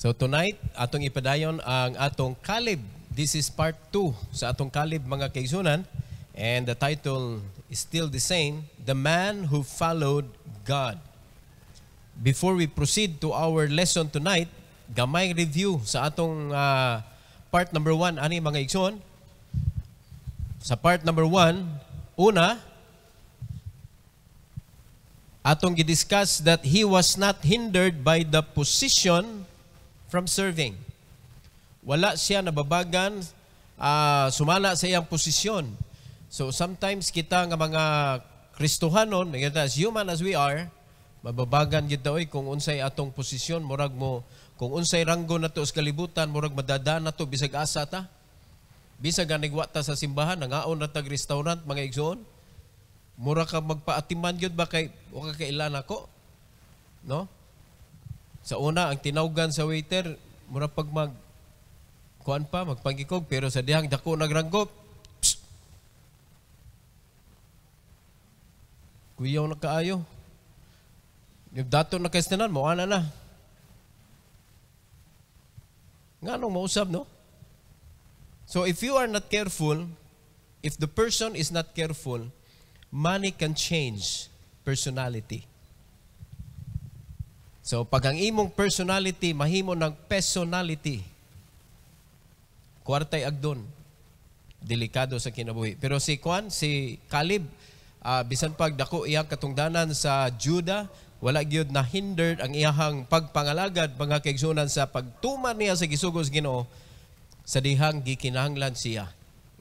So tonight, atong ipadayon ang atong Caleb. This is part 2 sa atong Caleb, mga kaigsunan. And the title is still the same, The Man Who Followed God. Before we proceed to our lesson tonight, gamay review sa atong part number 1, ani mga igsoon. Sa part number 1, una, atong gidiscuss that he was not hindered by the position from serving. Wala siya nababagan, sumala sa iyang posisyon. So sometimes kita nga mga Kristohanon, as human as we are, mababagan kita kung unsay atong posisyon, murag mo, kung unsay ranggo na to sa kalibutan, murag madada na to, bisag asa ta. Bisag anigwa ta sa simbahan, nangaon na tag restaurant, mga igsoon. Murag ka magpaatiman yun ba kay, o kakailan ako? No? Sa una, ang tinawgan sa waiter, murag pag magpangikog, pero sa dihang dako nagranggop, kuyaw na kaayo. Yung dato na kastanan, mawana na. Nga nung mausap, no? So if you are not careful, if the person is not careful, money can change personality. So pag ang imong personality, mahimo ng personality, kwartay agdon, delikado sa kinabuhi. Pero si Caleb, bisan pag dako iyang katungdanan sa Judah, wala gyud na hindered ang iyahang pagpangalagad, mga kaigsunan, sa pagtuman niya sa gisugos Ginoo sa dihang gikinahanglan siya.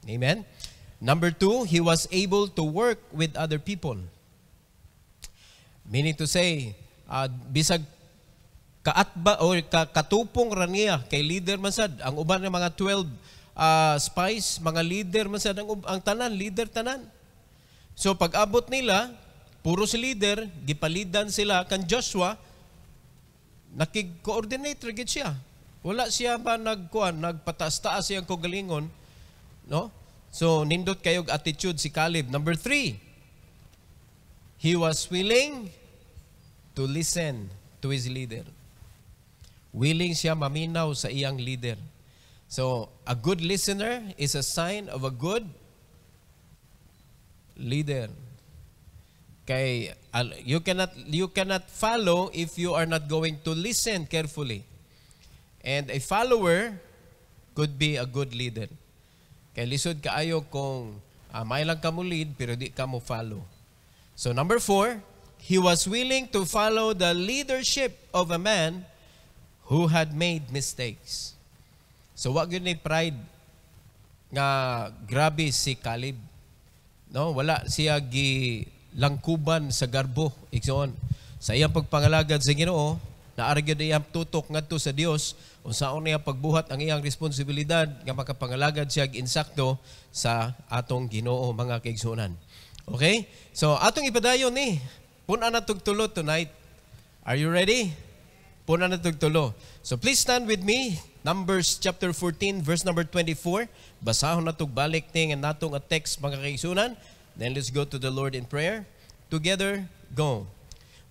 Amen. Number 2, he was able to work with other people. Meaning to say, bisag kaatba o katupong ra niya kay leader man sad, ang uban ng mga 12 spies, mga leader man sad, ang tanan, leader tanan. So pag-abot nila, puro si leader, gipalidan sila kan Joshua, nakig-coordinate gid siya. Wala siya ba nagpataas-taas siyang kagalingon, no? So nindot kayog attitude si Caleb. Number 3, he was willing to listen to his leader. Willing siya maminaw sa iyang leader. So a good listener is a sign of a good leader. Kay you cannot follow if you are not going to listen carefully. And a follower could be a good leader. Kay lisod kaayo kung may lang ka mo lead pero di ka mo follow. So number 4, he was willing to follow the leadership of a man who had made mistakes. So wag yun ni pride nga grabe si Caleb. No, wala siya langkuban sa garbo, igsoon. Sa iyang pagpangalagad sa Ginoo, naaragyo iyang tutok ngadto sa Dios, unsaon niya pagbuhat ang iyang responsibilidad nga makapangalagad siya insakto sa atong Ginoo, mga kaigsunan. Okay? So atong ipadayon ni puna na tugtulo tonight. Are you ready? Puna na tugtulo. So please stand with me. Numbers chapter 14 verse number 24. Basahon na tug balik ting and natong a text, mga kaigsunan. Then let's go to the Lord in prayer. Together, go.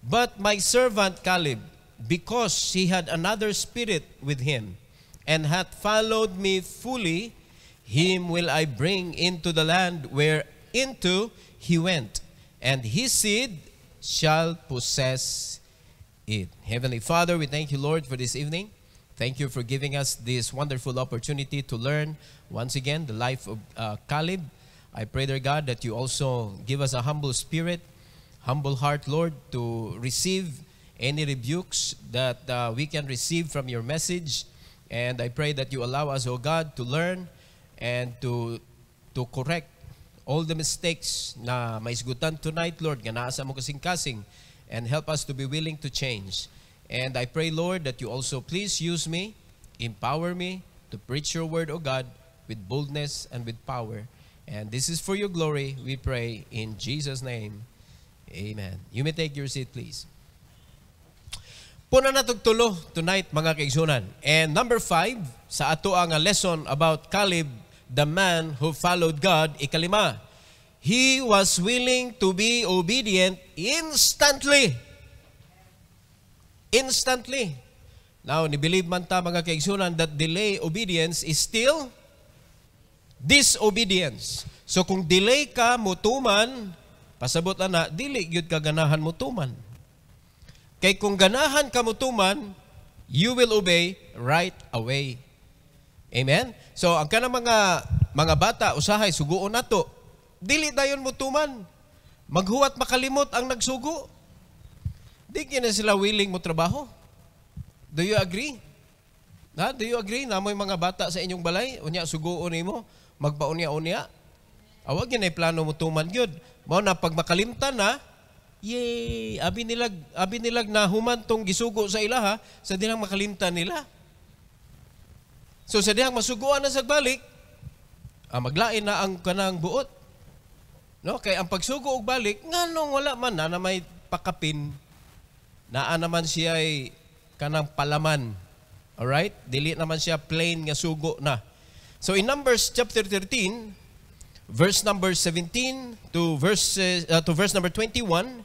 But my servant Caleb, because he had another spirit with him, and hath followed me fully, him will I bring into the land whereinto he went, and his seed shall possess it. Heavenly Father, we thank you, Lord, for this evening. Thank you for giving us this wonderful opportunity to learn once again the life of Caleb. I pray, dear God, that you also give us a humble spirit, humble heart, Lord, to receive any rebukes that we can receive from your message. And I pray that you allow us, O God, to learn and to correct all the mistakes na maisgutan tonight, Lord, nga naasa mo kasing-kasing, and help us to be willing to change. And I pray, Lord, that you also please use me, empower me to preach your word, O God, with boldness and with power. And this is for your glory, we pray in Jesus' name. Amen. You may take your seat, please. Puna na tugtulo tonight, mga kaigsunan. And number 5, sa ato ang lesson about Caleb, the man who followed God, ikalima, he was willing to be obedient instantly. Instantly. Now, ni-believe man ta mga kaigsunan that delay obedience is still disobedience. So kung delay ka mutuman, pasabot na, dili gyud ka ganahan mutuman. Kay kung ganahan ka mutuman, you will obey right away. Amen? So ang kanang mga bata, usahay, suguon nato. Dili dayon mutuman. Maghuwat makalimot ang nagsugo. Di na sila willing mo trabaho. Do you agree? Do you agree na may mga bata sa inyong balay? Unya, suguon nimo, magpaunya-unya. Awag yun ay plano mo tuman yun. Mao na pag makalimtan na, yay! Abi nilag na humantong gisugo sa ilaha, sa dinang makalimtan nila. So sa dihang masuguan na sa balik, maglain na ang kanang buot. No? Kaya ang pagsugo og balik, nganong wala man na may pakapin, naa naman siya ay kanang palaman. Alright? Dili naman siya plain nga sugo na. So in Numbers chapter 13, verse number 17 to verse number 21,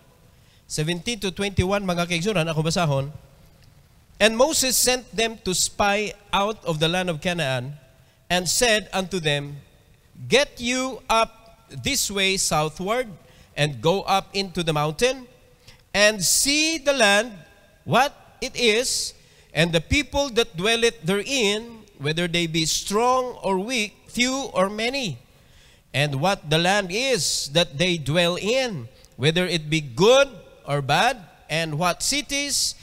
17 to 21, mga kaigsunan, ako basahon. And Moses sent them to spy out of the land of Canaan, and said unto them, Get you up this way southward, and go up into the mountain, and see the land, what it is, and the people that dwell it therein, whether they be strong or weak, few or many, and what the land is that they dwell in, whether it be good or bad, and what cities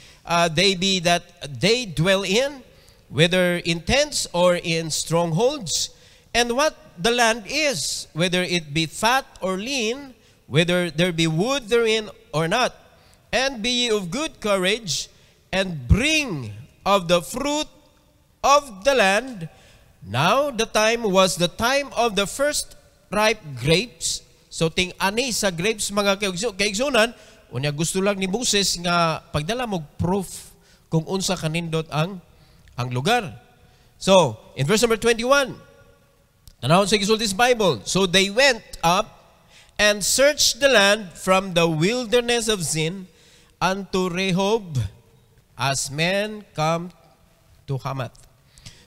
they be that they dwell in, whether in tents or in strongholds, and what the land is, whether it be fat or lean, whether there be wood therein or not. And be ye of good courage, and bring of the fruit of the land. Now the time was the time of the first ripe grapes. So ting-ani sa grapes, mga kaigsunan, unya gusto lang ni Moses nga pagdala mo proof kung unsa kanindot ang lugar. So, in verse number 21, tanawon sa gisulti sa Bible, so they went up and searched the land from the wilderness of Zin unto Rehob, as men come to Hamath.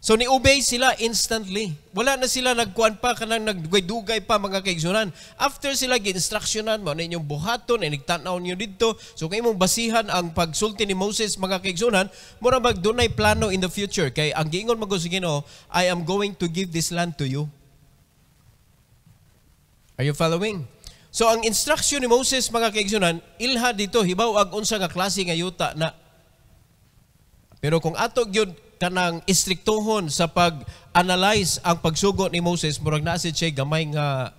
So ni-obey sila instantly. Wala na sila nagkuan pa, kanang nagdugay-dugay pa, mga kaigsunan. After sila gi-instructionan mo na inyong buhaton, ay nagtanaw niyo dito. So kay mong basihan ang pagsulti ni Moses, mga kaigsunan, mura magdunay plano in the future. Kay ang giingon mag sa Ginoo, I am going to give this land to you. Are you following? So ang instruction ni Moses, mga kaigsunan, ilha dito, hibaw ag unsa nga klase nga yuta na. Pero kung ato gyud kanang istriktohon sa pag-analyze ang pagsugo ni Moses, murag na siya gamay nga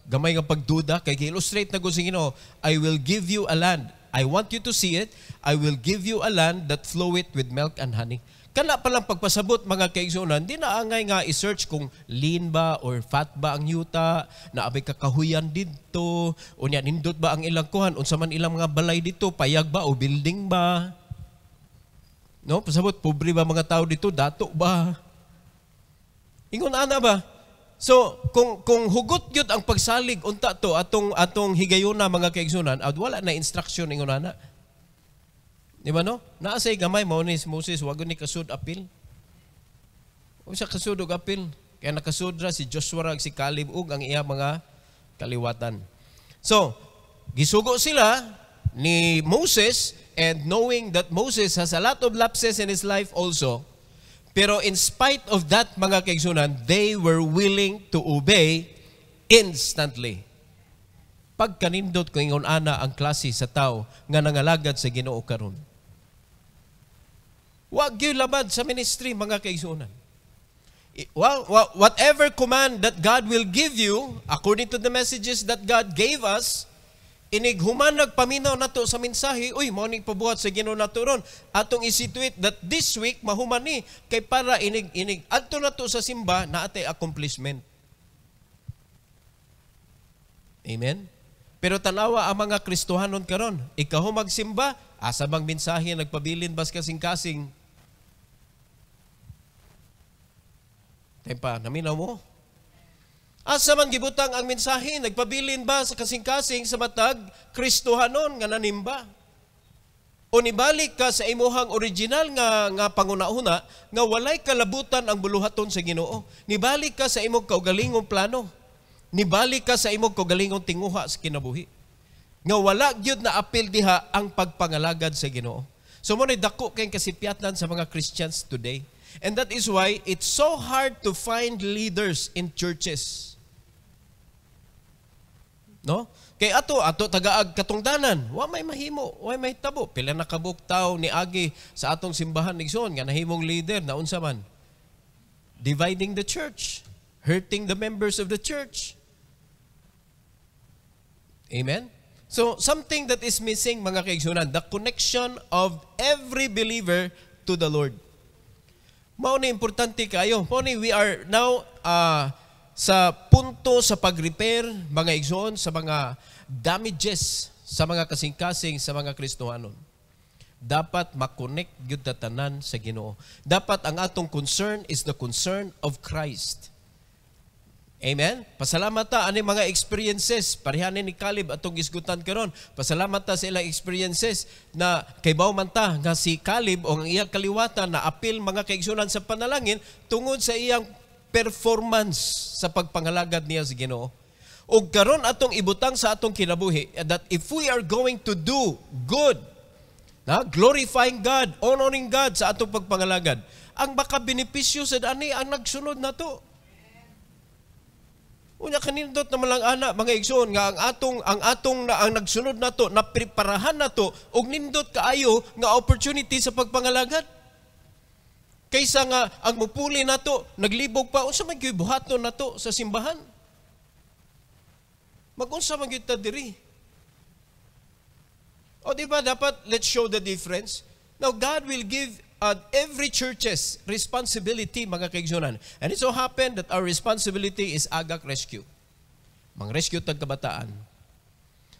gamay nga pagduda, kay illustrate na ko sa Ginoo, I will give you a land. I want you to see it. I will give you a land that floweth with milk and honey. Kana palang pagpasabot, mga kaigsunan, di na angay nga i-search kung lean ba or fat ba ang yuta, na abay kakahuyan dito, o niya nindot ba ang ilang kuhan, unsa man ilang mga balay dito, payag ba o building ba? No, pasabot, pobre ba mga tao dito? Dato ba? Ingon ana ba? So, kung hugot yun ang pagsalig, unta to, atong higayuna, mga kaigsunan, at wala na instruction, ingon ana. Di ba no? Naasay gamay, maunis Moses, wag ni kasud apil. O siya kasud og apil. Kaya nakasudra si Joshua ag si Caleb ug ang iya mga kaliwatan. So, gisugo sila ni Moses, and knowing that Moses has a lot of lapses in his life also, pero in spite of that, mga kaigsunan, they were willing to obey instantly. Pagkanindot ko ingon ana ang klase sa tao nga nangalagad sa Ginoo karon. Wag gyud labad sa ministry, mga kaigsunan. Whatever command that God will give you, according to the messages that God gave us, inig human nagpaminaw nato sa mensahe, uy, mao ni pabuhat sa Ginoo nato ron. Atong isituate that this week mahuman ni kay para inig adto nato sa simba na atay accomplishment. Amen. Pero tanawa ang mga Kristohanon karon, ikaw magsimba, asa bang mensahe nagpabilin bas kasing-kasing? Tempa, naminaw mo? Asa man gibutang ang mensahe, nagpabilin ba sa kasing-kasing sa matag Kristohanon nga nanimba? O nibalik ka sa imuhang original nga pangunahuna nga walay kalabutan ang buluhaton sa Ginoo. Nibalik ka sa imong kaugalingong plano. Nibalik ka sa imong kaugalingong tinguha sa kinabuhi. Nga wala gyud na apil diha ang pagpangalagad sa Ginoo. So mo ni dako kay kasipyatan sa mga Christians today. And that is why it's so hard to find leaders in churches. No? Kay ato tagaag katungdanan, wa may mahimo, wa may tabo. Pila na kabuktaw ni agi sa atong simbahan igsoon nga nahimong leader na unsa man. Dividing the church, hurting the members of the church. Amen? So, something that is missing, mga kaigsunan, the connection of every believer to the Lord. Mao ni importante kayo. Mao ni we are now sa punto sa pag-repair, mga igsoon, sa mga damages, sa mga kasing-kasing, sa mga Kristohanon. Dapat makonect gyud ta tanan sa Ginoo. Dapat ang atong concern is the concern of Christ. Amen? Pasalamat ta ani mga experiences. Parihanin ni Caleb atong gisgutan karon. Pasalamat ta sa ilang experiences na kay man ta nga si Caleb o ang iyang kaliwatan na apil mga kaigsunan sa panalangin tungod sa iyang performance sa pagpangalagad niya sa Ginoo. O karon atong ibutang sa atong kinabuhi that if we are going to do good, glorifying God, honoring God sa atong pagpangalagad, ang makabenepisyo sa ani ang nagsunod na to. Unya kanindot naman lang ana mga igsoon nga ang nagsunod na to, na preparahan na to og nindot kaayo nga opportunity sa pagpangalagad. Kaysa nga ang mupuli na to, naglibog pa unsa man gyud buhaton na to sa simbahan. Mag-unsa man gyud ta diri. O di ba dapat let's show the difference. Now God will give every church's responsibility, mga kaigsunan. And it so happened that our responsibility is Agak Rescue. Mang-rescue tag kabataan.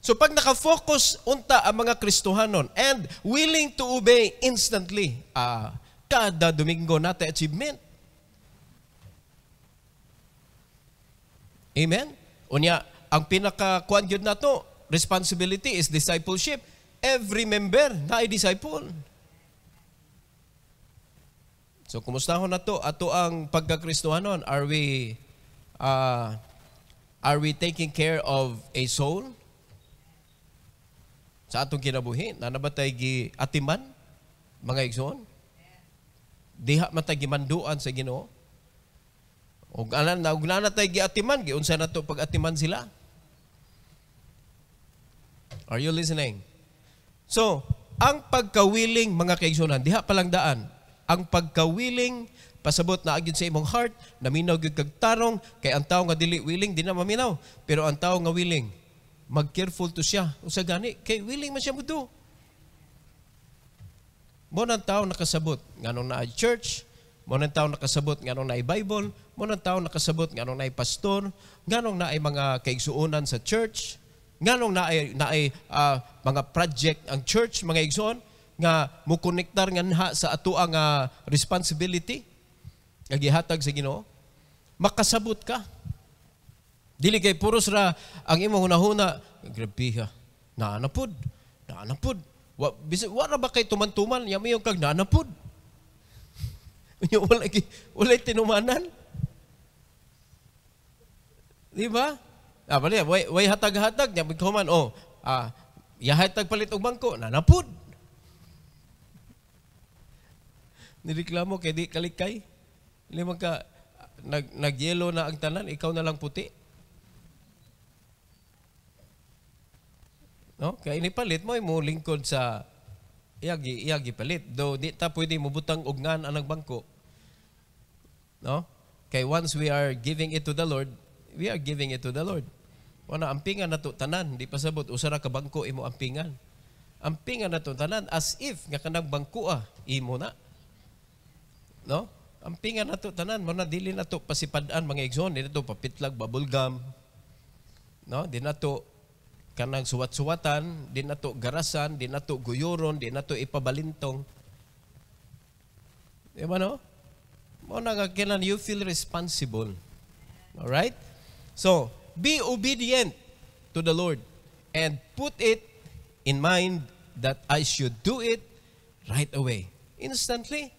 So pag nakafocus unta ang mga Kristohanon and willing to obey instantly, kada Domingo natin achievement. Amen? Unya, ang pinaka-kuan gyud nato, responsibility is discipleship. Every member na ay disciple. So, kumustahon na to? Ato ang pagkakristohanon. Are we taking care of a soul? Sa atong kinabuhi, na nabatay gi atiman, mga igsoon? Diha matay gimanduan sa Ginoo? Og na tay gi atiman, giunsa na to pag atiman sila? Are you listening? So, ang pagkawiling, mga kaigsunan, diha palang daan. Ang pagkawiling, pasabot na agad sa imong heart, naminaw gyud kag tarong, kay ang tao nga dili willing, di na maminaw. Pero ang tao nga willing, mag-careful to siya. Usa gani, kay willing man siya mudo. Mo nang tao nakasabot, nganong na church, mo nang tao nakasabot, nganong na Bible, mo nang tao nakasabot, nganong na pastor, nganong na ay mga kaigsuonan sa church, nganong na ay mga project ang church, mga igsoon, nga mukonektar nga sa ato ang responsibility nga gihatag sa Ginoo, makasabot ka. Dili kay puros ra ang imong hunahuna, grabe ha. Naanapod. Wa ra ba kay tuman-tuman yamiyong kag naanapod. Wala tinumanan. Di ba? Bali, way hatag-hatag nya bighuman yahatag palit og bangko, nanapod. Nireklamo kay di kalikay. Lima ka nag-yellow na ang tanan, ikaw na lang puti. No? Kaya inipalit mo lingkod sa iyagi palit. Though di ta pwede mubutang og ngan anang bangko. No? Kay once we are giving it to the Lord, we are giving it to the Lord. Wala ampingan nato tanan, di pasabot usara ka bangko imo ampingan. Ampingan nato tanan as if nga kanang bangko imo na. No? Ampingan nato tanan, mo na dili nato pasipadaan mga igsoon, di nato papitlag bubble gum. No? Di nato kanang suwat-suwatan, di nato garasan, di nato guyoron, di nato ipabalintong. Di ba no? Mo na kailan you feel responsible. All right? So, be obedient to the Lord and put it in mind that I should do it right away. Instantly.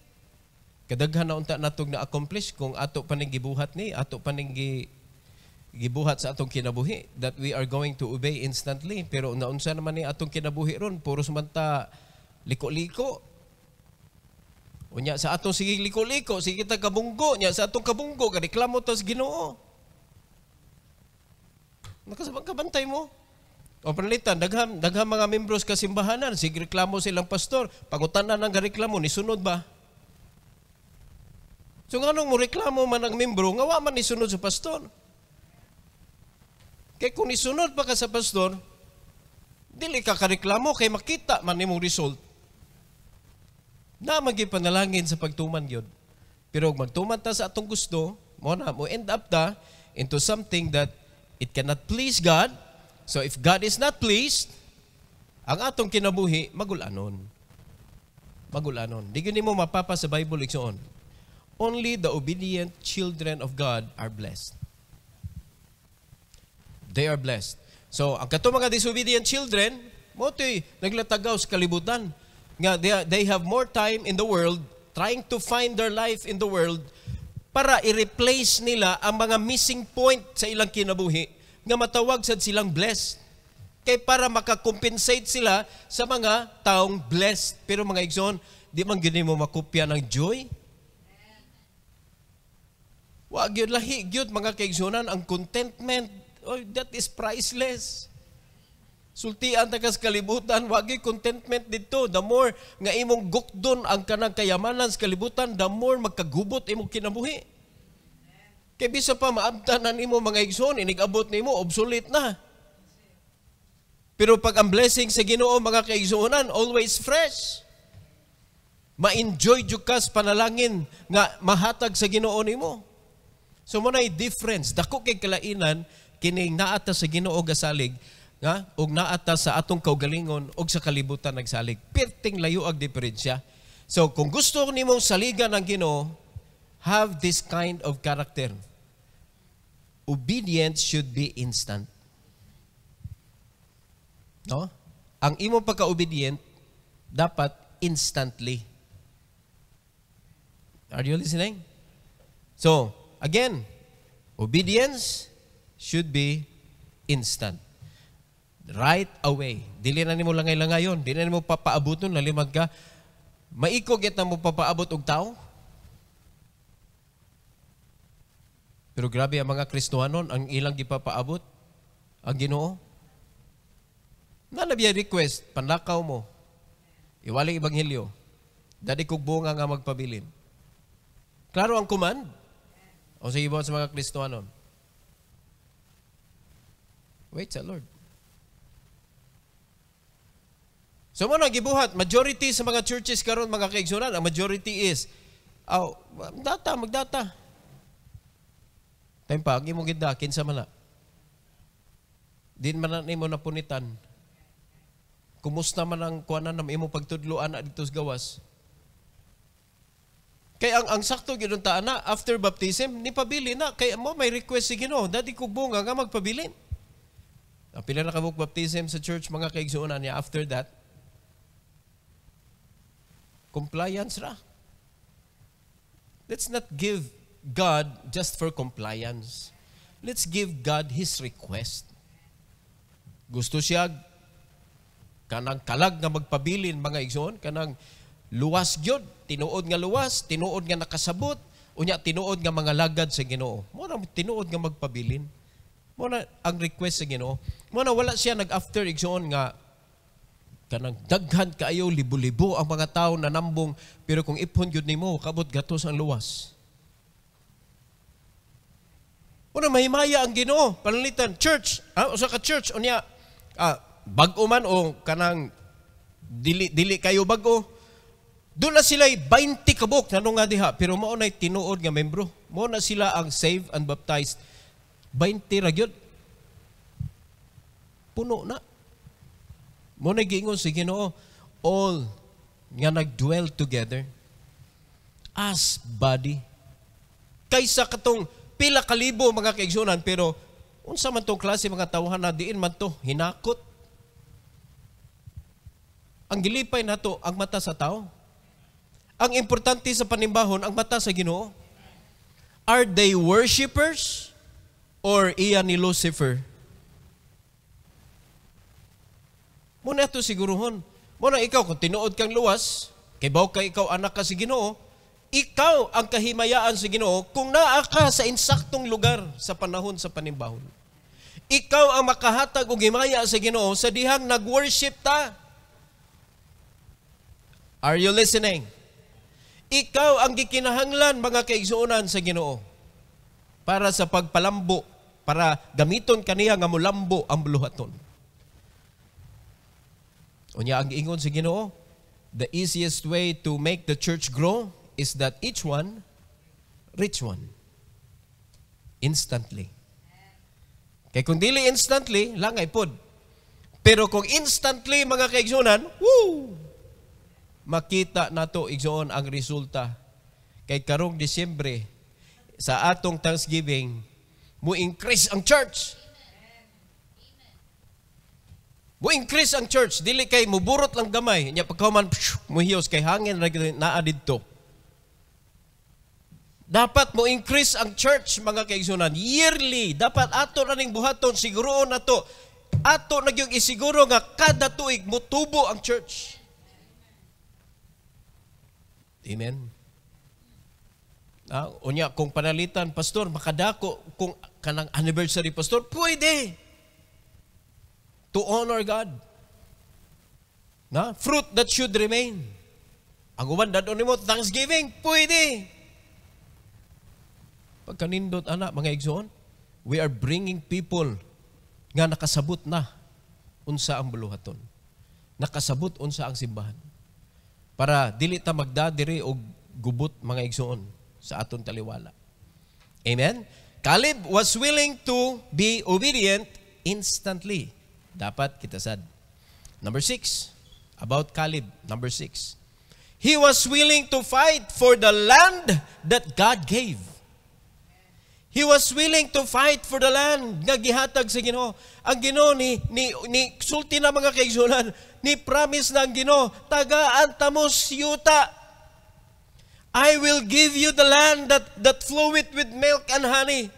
Kadaghan na unta natong na-accomplish kung ato paning gibuhat ni, ato paning gibuhat sa atong kinabuhi, that we are going to obey instantly. Pero naunsa naman ni atong kinabuhi ron, puro sumanta liko-liko. Unya sa atong sige liko-liko, sige kita kabunggo, nya sa atong kabunggo, kareklamo tas Ginoo. Nakasabang kabantay mo. O panalitan, daghang mga membros ka simbahanan, sige reklamo silang pastor, pangutanan ng reklamo, nisunod ba? So nga nung mo reklamo man ang membro, nga wa man nisunod sa pastor. Kaya kung nisunod pa ka sa pastor, dili ka kareklamo, kay makita man nimong result. Na magipanalangin sa pagtuman yun. Pero kung magtuman ta sa atong gusto, mo end up ta into something that it cannot please God. So if God is not pleased, ang atong kinabuhi, magulanon. Magulanon. Di gini mo mapapa sa Bible igsoon. Only the obedient children of God are blessed. They are blessed. So, ang kato mga disobedient children, mo to'y naglatagaw sa kalibutan. Nga, they have more time in the world, trying to find their life in the world, para i-replace nila ang mga missing point sa ilang kinabuhi, nga matawag sad silang blessed. Kay para makakompensate sila sa mga taong blessed. Pero mga igsoon, di man gini mo makopya ng joy. Wa gyud lahi gyud mga kaigsunan ang contentment. Oh, that is priceless. Sultian ta kas kalibutan, wa gyud contentment dito. The more nga imong gukdon ang kanang kayamanan sa kalibutan, the more magkagubot imong kinabuhi. Kay bisa pa maabtanan nimo mga igsoon, inigabot nimo obsolete na. Pero pag ang blessing sa Ginoo mga kaigsuonan, always fresh. Ma-enjoy jud kas panalangin nga mahatag sa Ginoo nimo. So mo na'y difference. Dako kay kalainan kining naata sa Ginoo gasalig, nga ug naata sa atong kaugalingon ug sa kalibutan nagsalig. Perting layo ang diferensya. So kung gusto nimong saligan ang Ginoo, have this kind of character. Obedience should be instant. No? Ang imo pagka-obedient dapat instantly. Are you listening? So, again, obedience should be instant. Right away. Dili na nimo langay-langayon. Dili na nimo papaabuton, lalimag ka. Maikog ita mo papaabot og tao. Pero grabe ang mga Kristohanon, ang ilang gipapaabot, ang Ginoo. Nanabiya request, panlakaw mo. Iwaling ebanghelyo. Dadi kog bunga nga magpabilin. Klaro ang command. O sige ba sa mga Kristohanon? Wait sa Lord. So mo gibuhat, majority sa mga churches karon mga kaigsunan, ang majority is, magdata. Time pa, ang imong gida, kinsa man na. Din man na imo napunitan. Kumusta man ang kuanan ng imong pagtudloan na dito sa gawas. Kaya ang sakto gid ta na after baptism ni pabili na kay mo may request si Ginoo dadi kog bunga nga magpabilin. Pila na kabuk baptism sa church mga kaigsuonan niya after that. Compliance ra. Let's not give God just for compliance. Let's give God His request. Gusto siya kanang kalag nga magpabilin mga igsoon, kanang luwas gyud, tinuod nga luwas, tinuod nga nakasabot, unya tinuod nga mga lagad sa Ginoo. Mo na tinuod nga magpabilin. Mo na ang request sa Ginoo. Mo na wala siya nag-after igsoon nga kanang daghan kaayo libo-libo ang mga tawo na nambong, pero kung ipon gyud nimo kabot gatos ang luwas. Una mahimaya ang Ginoo, panalitan church, usa ka church unya bag-o man o kanang dili kayo bag-o. Doon na sila 20 kabok nanong nga diha, pero mao nay tinuod nga membro. Mao na sila ang saved and baptized. 20 ra gyud. Puno na. Mao na giingon si Ginoo, all nga nagdwell together as body. Kaysa katong pila kalibo mga kaigsunan, pero unsa man tong klase mga tawhan na diin man to hinakot. ang gilipay nato ang mata sa tao. Ang importante sa panimbahon, ang mata sa Ginoo. Are they worshipers or iya ni Lucifer? Muna ito siguruhon. Muna ikaw, kung tinuod kang luwas, kay baw ka ikaw anak ka sa Ginoo, ikaw ang kahimayaan sa Ginoo kung naa ka sa insaktong lugar sa panahon sa panimbahon. Ikaw ang makahatag og himaya sa Ginoo sa dihang nag-worship ta. Are you listening? Ikaw ang gikinahanglan mga kaigsuonan sa Ginoo para sa pagpalambo, para gamiton kaniya nga mulambo ang buluhaton. Unya ang ingon sa Ginoo, the easiest way to make the church grow is that each one reach one instantly. Kaya kung dili instantly, langay pod. Pero kung instantly mga kaigsuonan, woo! Makita nato igsoon ang resulta. Kay karong Disyembre sa atong Thanksgiving, mo increase ang church. Mo increase ang church, dili kay muburot lang gamay, nya pagkahuman muhiyos kay hangin naa didto. Dapat mo increase ang church mga kaigsuonan yearly. Dapat ato na ning buhaton siguroon nato. Ato na gyud isiguro nga kada tuig mutubo ang church. Amen. Unya kung panalitan pastor makadako kung kanang anniversary pastor pwede. To honor God. Na fruit that should remain. Ang uban dadon nimo Thanksgiving pwede. Pagkanindot ana mga igsoon, we are bringing people nga nakasabot na unsa ang buluhaton. Nakasabot unsa ang simbahan. Para dili ta magdadiri og gubot mga igsoon sa aton taliwala. Amen? Caleb was willing to be obedient instantly. Dapat kita sad. Number 6, about Caleb, number 6. He was willing to fight for the land that God gave. He was willing to fight for the land nga gihatag sa Ginoo. Ang Ginoo ni sulti na mga kaigsuonan, ni promise na ang Ginoo, tagaan ta mo siyuta. I will give you the land that floweth with milk and honey.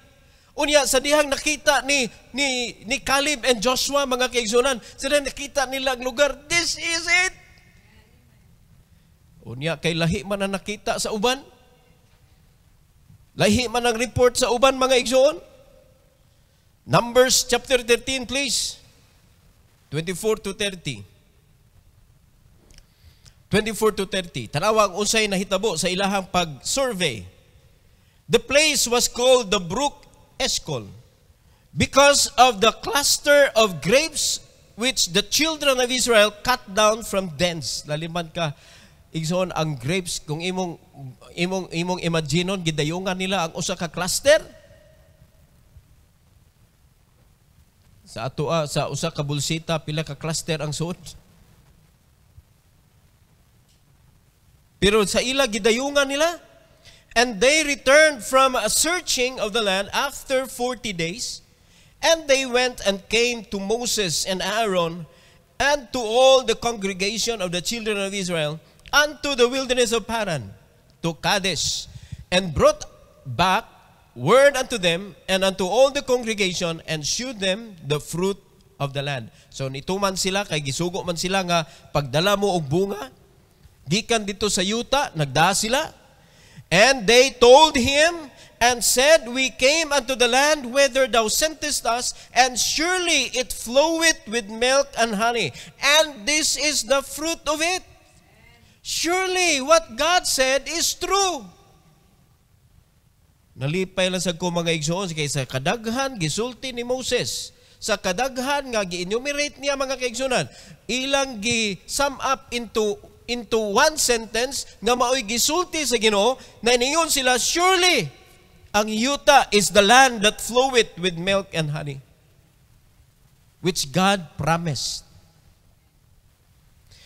Unya sa dihang nakita ni Caleb and Joshua mga kaigsuonan, sila nakita nila ang lugar, this is it. Unya kay lahi man na nakita sa uban. Lahi man ang report sa uban mga igsoon. Numbers chapter 13 please. 24 to 30. 24 to 30. Tanawa ang unsay nahitabo sa ilahang pag-survey. The place was called the Brook Eshcol because of the cluster of grapes which the children of Israel cut down from dens. Laliman ka igsoon ang grapes kung imong imaginon gidayungan nila ang usa ka cluster sa atoa sa usa ka bulsita pila ka cluster ang suot. Pero sa ila gidayungan nila, and they returned from a searching of the land after 40 days, and they went and came to Moses and Aaron and to all the congregation of the children of Israel unto the wilderness of Paran, to Kadesh, and brought back word unto them and unto all the congregation, and shewed them the fruit of the land. So nituman sila, kay gisugo man sila nga pagdala mo og bunga, gikan dito sa yuta, nagdaa sila. And they told him and said, we came unto the land whither thou sentest us, and surely it floweth with milk and honey, and this is the fruit of it. Surely what God said is true. Nalipay lang sa ko mga igsoon kay sa kadaghan gisulti ni Moses. Sa kadaghan nga gi-enumerate niya mga kaigsunan, ilang gi-sum up into one sentence nga maoy gisulti sa Ginoo na iningon sila, surely ang yuta is the land that floweth with milk and honey, which God promised.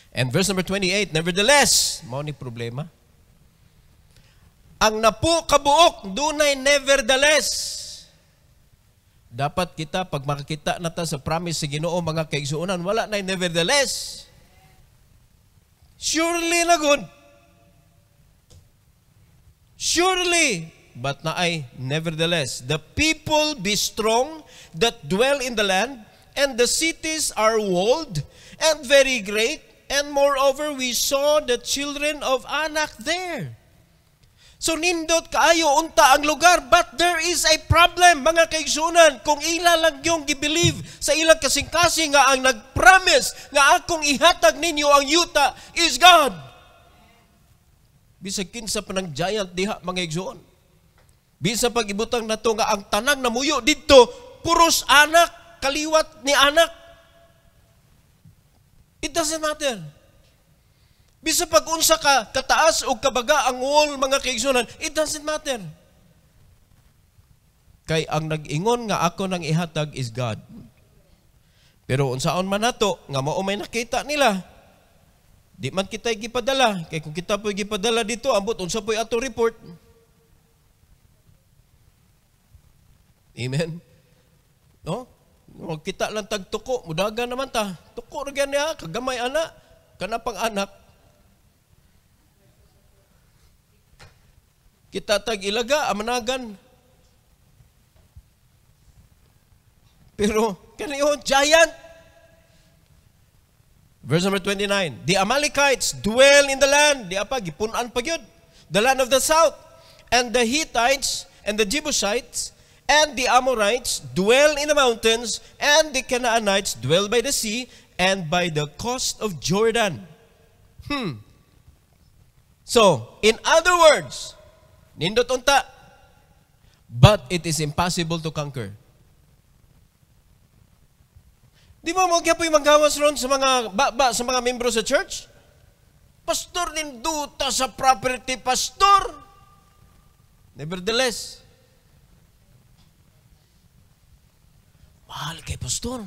And verse number 28, nevertheless, mao ni problema. Ang napo kabuok, dunay nevertheless. Dapat kita, pag makakita nata sa promise sa Ginoo mga kaigsuonan, wala na nevertheless. Surely na good. Surely, but naay, nevertheless, the people be strong that dwell in the land, and the cities are walled and very great, and moreover, we saw the children of Anak there. So nindot kaayo unta ang lugar, but there is a problem, mga kaigsunan, kung ila lang yung gi-believe sa ilang kasing-kasing nga ang nag-promise nga akong ihatag ninyo ang yuta is God. Bisag kinsa pa ng giant diha, mga kaigsunan. Bisa pag-ibutang na to nga ang tanang namuyo dito, puros anak, kaliwat ni anak. It doesn't matter. Bisa pag unsa ka kataas o kabaga ang wall, mga kaigsunan, it doesn't matter. Kay ang nag-ingon nga ako nang ihatag is God. Pero unsaon man nato nga mao may nakita nila, di man kita gipadala. Kay kung kita po'y gipadala dito, ambot unsa po'y ato report. Amen. No? Kita lang tagtuko, mudaga naman ta. Tuko ra gyud niya, kagamay ana, kana pang anak. Kita tag ilaga, amanagan. Pero, kaniyo, giant. Verse number 29, the Amalekites dwell in the land, di apa, gipunan pa yun, the land of the south, and the Hittites, and the Jebusites, and the Amorites dwell in the mountains, and the Canaanites dwell by the sea, and by the coast of Jordan. So, in other words, nindot unta, but it is impossible to conquer. Di ba mo kaya po'y maggawas ron sa mga sa mga membro sa church? Pastor, ninduta sa property, pastor. Nevertheless, mahal kay pastor.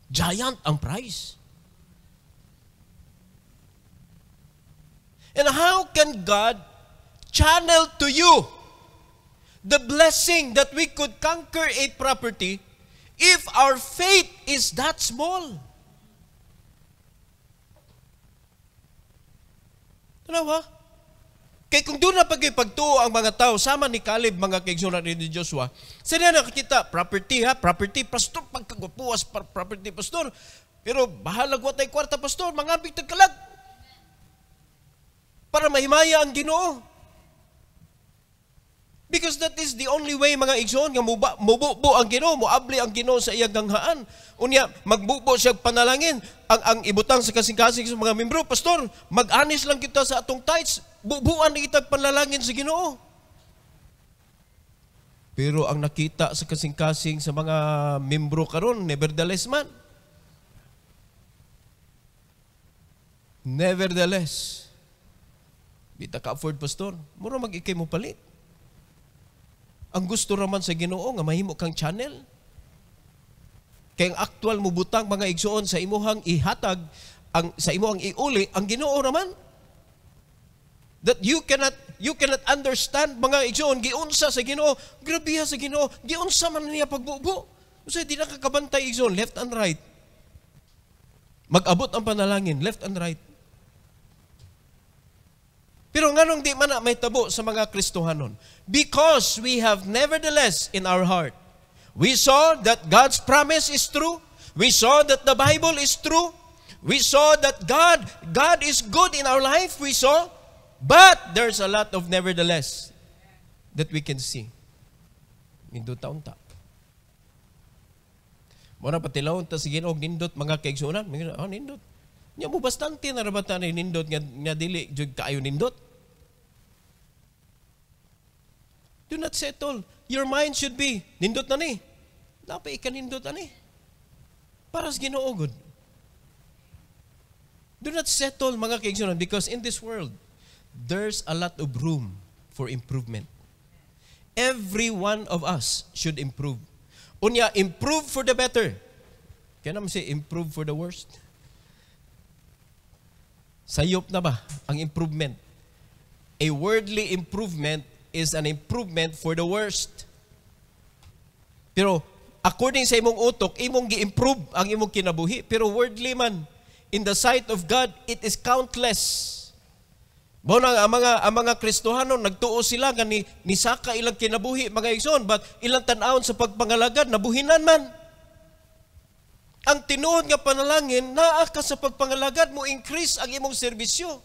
Giant ang price. And how can God channel to you the blessing that we could conquer a property if our faith is that small? Tanawa? Kaya kung doon na pagtuo ang mga tao, sama ni Caleb, mga kaigsunan ni Joshua, sila nakikita, property ha, property, pastor, pagkagupuas, property, pastor. Pero bahalag watay kwarta, pastor, mga big tagkalag. Para mahimaya ang Ginoo. Because that is the only way, mga igsoon, nga mububo ang Ginoo, muabli ang Ginoo sa iyang ganghaan. Unya, magbubo siya panalangin. Ang ibutang sa kasing-kasing sa mga membro, pastor, mag-anis lang kita sa atong tithes, bubuan na kita panalangin sa Ginoo. Pero ang nakita sa kasing-kasing sa mga membro karon, nevertheless man. Nevertheless, di ta ka-afford, pastor, mura mag-ikay mo palit. Ang gusto raman sa Ginoo nga mahimo kang channel. Kaya ang aktual mo butang, mga igsoon, sa imuhang ihatag, sa imuhang iuli, ang Ginoo raman. That you cannot understand, mga igsoon, giunsa sa Ginoo, grabiha sa Ginoo, giunsa man niya pagbubo. Kasi di na kakabantay igsoon, left and right. Mag-abot ang panalangin, left and right. Pero nganong di man na may tabo sa mga Kristohanon? Because we have nevertheless in our heart, we saw that God's promise is true. We saw that the Bible is true. We saw that God is good in our life. We saw. But there's a lot of nevertheless that we can see. Nindot taon-ta. Muna patilawon ta sige og nindot mga kaigsunan. Nindot. Nya mo bastante na rabatan ni nindot nga dili jud kaayo nindot. Do not settle. Your mind should be, nindot na ni. Dapat ikanindot na ni. Para sa Ginoo good. Do not settle, mga kaigsunan, because in this world, there's a lot of room for improvement. Every one of us should improve. Unya, improve for the better. Kaya naman say, improve for the worst. Sayop na ba ang improvement? A worldly improvement is an improvement for the worst. Pero according sa imong utok, imong gi-improve ang imong kinabuhi. Pero worldly man, in the sight of God, it is countless. Mo na ang mga Kristohano nagtuo sila nga ni saka ilang kinabuhi mga igsoon, but ilang tan-awon sa pagpangalagad nabuhinan man. Ang tinuod nga panalangin naa ka sa pagpangalagad mo increase ang imong serbisyo.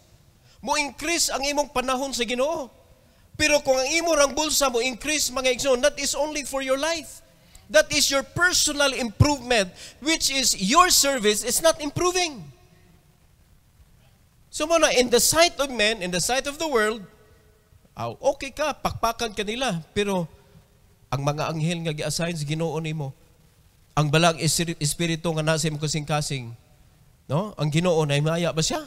Mo increase ang imong panahon sa Ginoo. Pero kung ang imo rang bulsa mo increase mga igsoon, that is only for your life. That is your personal improvement, which is your service is not improving. So muna, in the sight of men, in the sight of the world, okay ka, pakpakan ka nila. Pero ang mga anghel nga gi-assign sa Ginoo nimo, ang balang espiritu nga nasa imong kasing-kasing, no? Ang Ginoo na maya ba siya?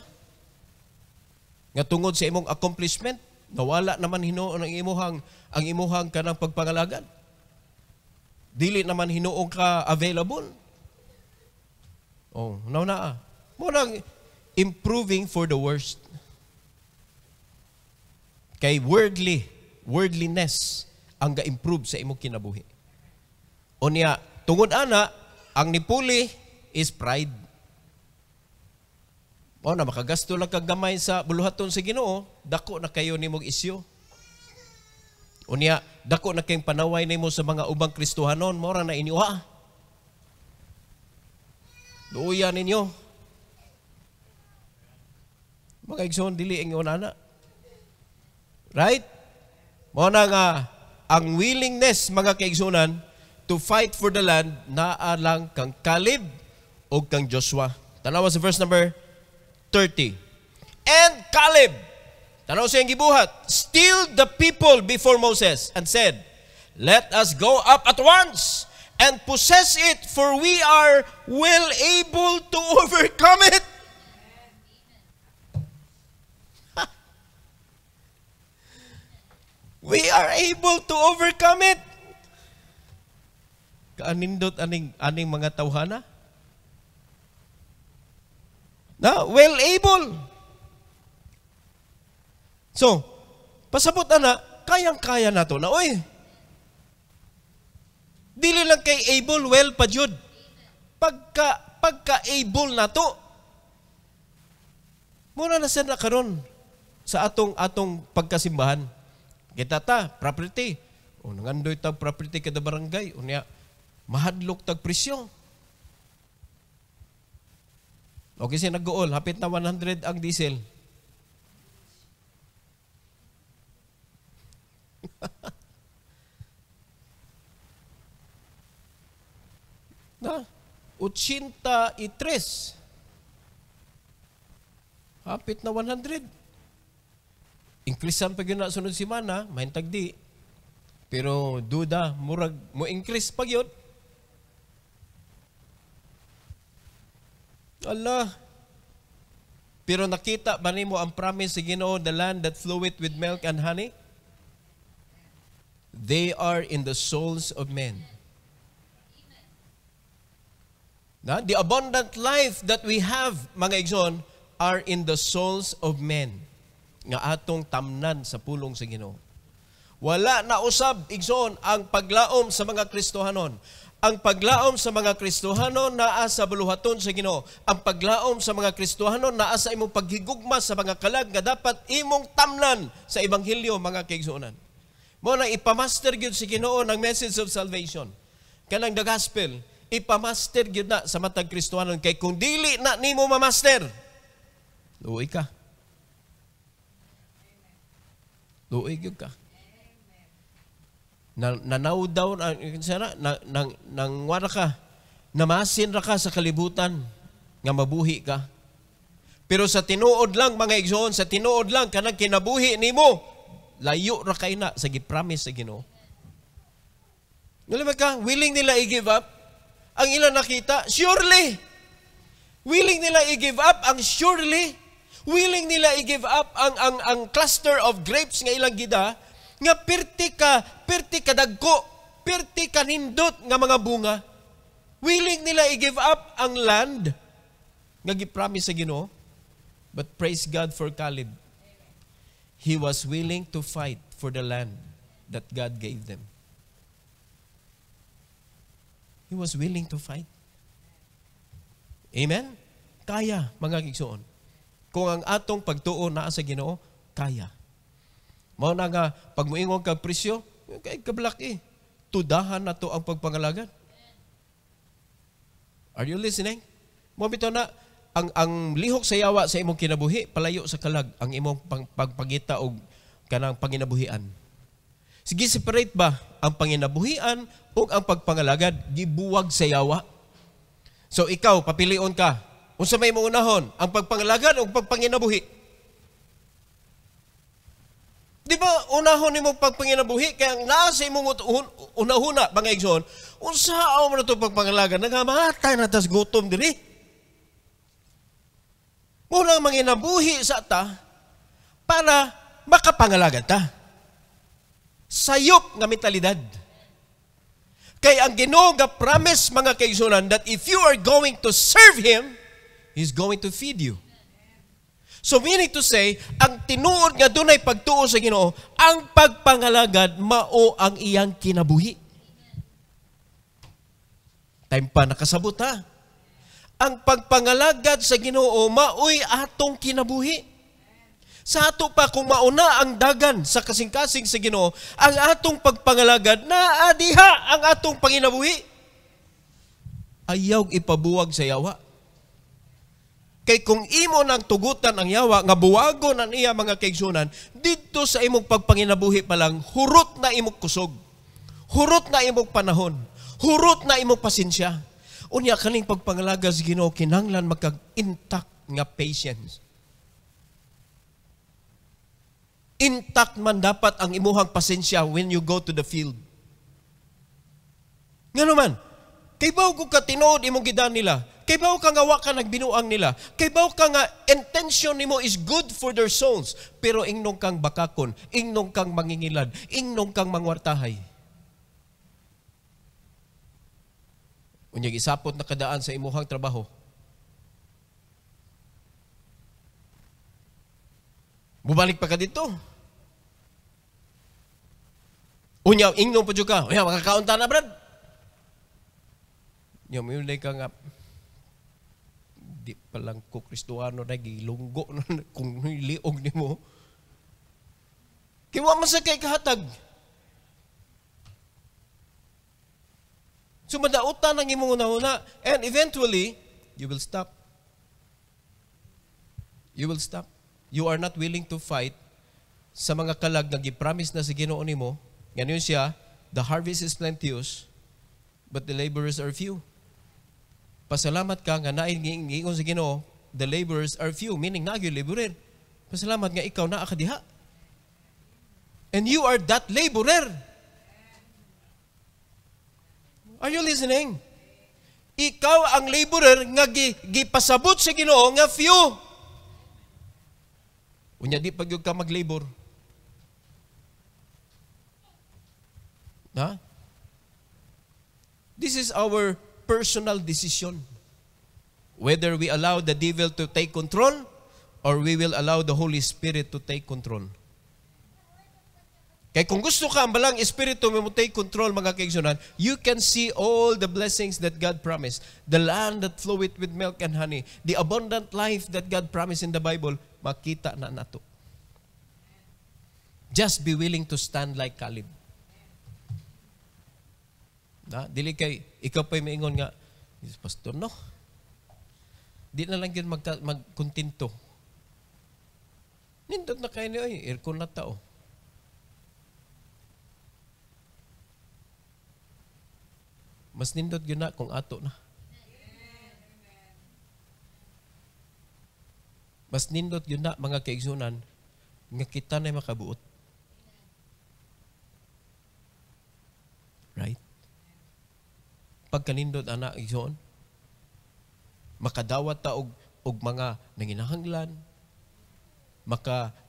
Nga tungod sa imong accomplishment, nawala naman Hinuon ang imuhang kanang pagpangalagad. Dili naman Hinuon ka available. Oh, na. Mo nang improving for the worst. Kay worldliness ang ga-improve sa imong kinabuhi. O niya, tungod ana, ang nipuli is pride. O na, makagasto lang kag gamay sa buluhaton sa Ginoo, dako na kayo nimong isyo. O niya, dako na kayong panaway nimo sa mga ubang Kristohanon, mora na iniwa. Luuyan ninyo. Mga igsoon, dili ang unana. Right? Muna nga, ang willingness, mga kaigsunan, to fight for the land, naa lang kang Caleb o kang Joshua. Tanawa sa verse number 30. And Caleb, tanaw siyang gibuhat, stilled the people before Moses and said, let us go up at once and possess it, for we are well able to overcome it. We are able to overcome it. Kaanindot aning mga tawhana? Na, well able. So, pasabot na, kayang-kaya na to. Na, oy, dili lang kay able, well pa jud. Pagka-able na to, muna na siya na karon sa atong pagkasimbahan. Kita ta, property. O nangandoy tag property kada barangay. O niya, mahadlok tag presyo. O kasi nag-goal, hapit na 100 ang diesel. Na, 83. Hapit na 100. Increasean pag yun na sunod simana, mahintag di. Pero duda, murag, mo increase pag yun. Allah. Pero nakita ba nimo ang promise sa Ginoo, the land that floweth with milk and honey? They are in the souls of men. Na, the abundant life that we have, mga igsoon, are in the souls of men. Nga atong tamnan sa pulong sa Ginoo. Wala na usab igsoon ang paglaom sa mga Kristohanon. Ang paglaom sa mga Kristohanon naa sa buluhaton sa Ginoo. Ang paglaom sa mga Kristohanon naa sa imong paghigugma sa mga kalag nga dapat imong tamnan sa ebanghelyo, mga kaigsuonan. Mo na ipamaster gyud sa Ginoo ng message of salvation. Kanang the gospel, ipamaster gyud na sa matag Kristohanon, kay kung dili na nimo mamaster, luoy ka. Luoy gyud ka. Nanaw daw nang wala ka, namasin ra ka sa kalibutan nga mabuhi ka. Pero sa tinuod lang, mga igsoon, sa tinuod lang kanang kinabuhi nimo, layo ra kay na sa gipromise sa Ginoo. Nalima ka, willing nila i-give up ang ilang nakita, surely. Willing nila i-give up ang surely. Willing nila i-give up ang cluster of grapes nga ilang gida, nga perti ka dagko, perti ka nindot nga mga bunga. Willing nila i-give up ang land nga gipromise sa Ginoo. But praise God for Caleb. He was willing to fight for the land that God gave them. He was willing to fight. Amen? Kaya, mga igsoon. Kung ang atong pagtuo naa sa Ginoo, kaya. Mao na nga, pag muingon kag presyo, kay kablak tudahan na to ang pagpangalagad. Are you listening? Mo bitaw na, ang lihok sa yawa sa imong kinabuhi, palayo sa kalag ang imong pagpangita o kanang panginabuhian. Sige, separate ba ang panginabuhian o ang pagpangalagad? Gibuwag sa yawa. So ikaw, papilion ka. Unsa may maunahon, ang pagpangalagad o pagpanginabuhi? Di ba unahon ni mo pagpanginabuhi? Kaya nasa imong unahuna, mga igsoon, unsaaw mo na ito pagpangalagad? Nagamatay na tas gutom diri. Murang manginabuhi sa ta para makapangalagad ta. Sayop nga mentalidad. Kay ang Ginoo nga promise, mga kaigsunan, that if you are going to serve Him, He's going to feed you. So meaning to say, ang tinuod nga dunay pagtuo sa Ginoo, ang pagpangalagad mao ang iyang kinabuhi. Time pa nakasabot ha. Ang pagpangalagad sa Ginoo maoy atong kinabuhi. Sa ato pa kung mauna ang dagan sa kasing-kasing sa Ginoo, ang atong pagpangalagad naa diha ang atong panginabuhi. Ayaw ipabuwag sa yawa. Kay kung imo nang tugutan ang yawa nga buwagon ang iya, mga kaigsunan, dito sa imong pagpanginabuhi pa lang, hurot na imong kusog. Hurot na imong panahon. Hurot na imong pasensya. Unya kaning pagpangalaga sa Ginoo kinahanglan magkag-intact nga patience. Intact man dapat ang imuhang pasensya when you go to the field. Ngano man, kay baw ko ka tinuod imong gidan nila. Kay baw ka nga wa ka nagbinuang nila. Kay baw ka nga intention nimo is good for their souls. Pero ingnong kang bakakon, ingnong kang mangingilad, ingnong kang mangwartahay. Unyag isapot na kadaan sa imuhang trabaho. Bubalik pa ka dito. Unya, ingnon pa dyan ka. Unya, makakaunta na, brad. Unya, mayunay ka nga. Di palang ko Kristuano na, gilunggo na kung liog ni mo. Kiwa man sa kay kahatag. So, madautan ang imong una-una, and eventually, you will stop. You will stop. You are not willing to fight sa mga kalag na gipromise na sa Ginoo nimo. Ganun siya, the harvest is plenteous, but the laborers are few. Pasalamat ka nga naingon sa Ginoo, the laborers are few, meaning nagyo laborer. Pasalamat nga ikaw na akadiha. And you are that laborer. Are you listening? Ikaw ang laborer nga gipasabot sa Ginoo nga few. Unya di pagyud ka maglabor. Ha? This is our personal decision. Whether we allow the devil to take control or we will allow the Holy Spirit to take control. Kaya kung gusto ka ang balang Espiritu mo take control, mga kaigsunan, you can see all the blessings that God promised. The land that floweth with milk and honey. The abundant life that God promised in the Bible, makita na nato. Just be willing to stand like Caleb. Dili kay, ikaw pa'y maingon nga, Pastor, no? Di na lang yun magkontinto. Nindot na kayo niyo, aircon na tao. Mas nindot yun na kung ato na. Mas nindot yun na, mga kaigsunan, nga kita na makabuot. Right? Pagkanindot, anak, igsoon, makadawat ta og mga nanginahanglan,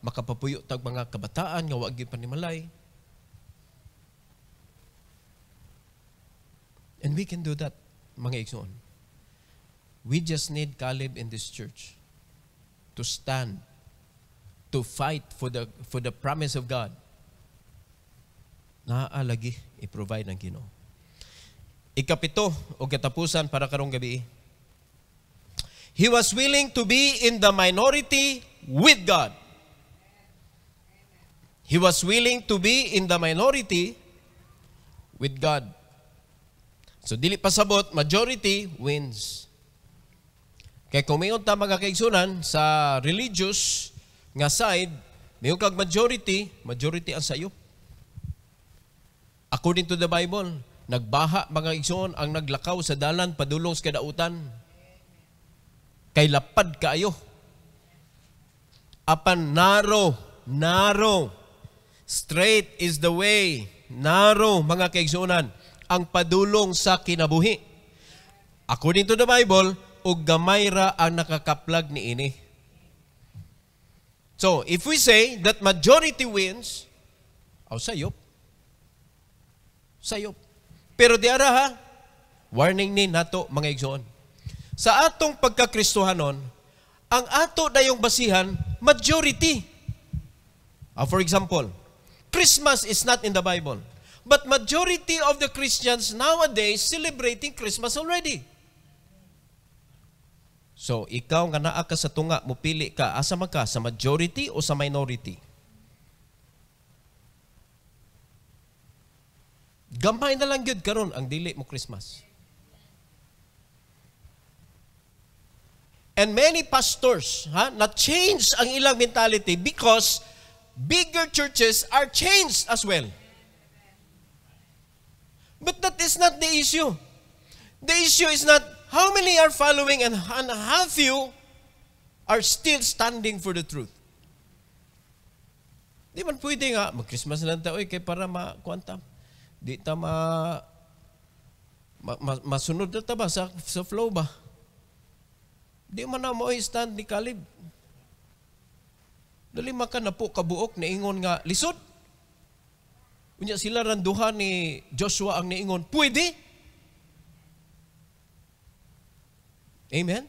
makapapuyo tag mga kabataan nga wag gyud panimalay. And we can do that, mga igsoon. We just need Caleb in this church to stand, to fight for the promise of God. Naaalagi i-provide ng Ginoo. Ikapito o katapusan para karong gabi. He was willing to be in the minority with God. He was willing to be in the minority with God. So, dili pasabot, majority wins. Kaya kung mayroon ta mga kaigsunan sa religious nga side, mayroon kag majority ang sayop. According to the Bible, nagbaha mga igsoon ang naglakaw sa dalan padulong sa kadautan. Kay lapad kaayo. Apan narrow. Straight is the way. Narrow mga kaigsuonan ang padulong sa kinabuhi. According to the Bible, ug gamay ra ang nakakaplag ni ini. So, if we say that majority wins, sayop. Pero di ara ha, warning ni nato mga igsoon. Sa atong pagkakristohanon, ang ato dayong basihan, majority. For example, Christmas is not in the Bible. But majority of the Christians nowadays celebrating Christmas already. So, ikaw nga naa ka sa tunga, mupili ka, asa man ka, sa majority o sa minority? Gamay na lang yun karon ang dili mo Christmas. And many pastors na-change ang ilang mentality because bigger churches are changed as well. But that is not the issue. The issue is not how many are following and how few are still standing for the truth. Di man pwede nga, mag-Christmas na lang tayo, kaya para makuanta. Di ta masunod na ta ba sa flow ba? Di man na mo stand ni Caleb. Dali maka na po kabuok na ingon nga lisod. Unya sila randuhan ni Joshua ang niingon, pwede. Amen?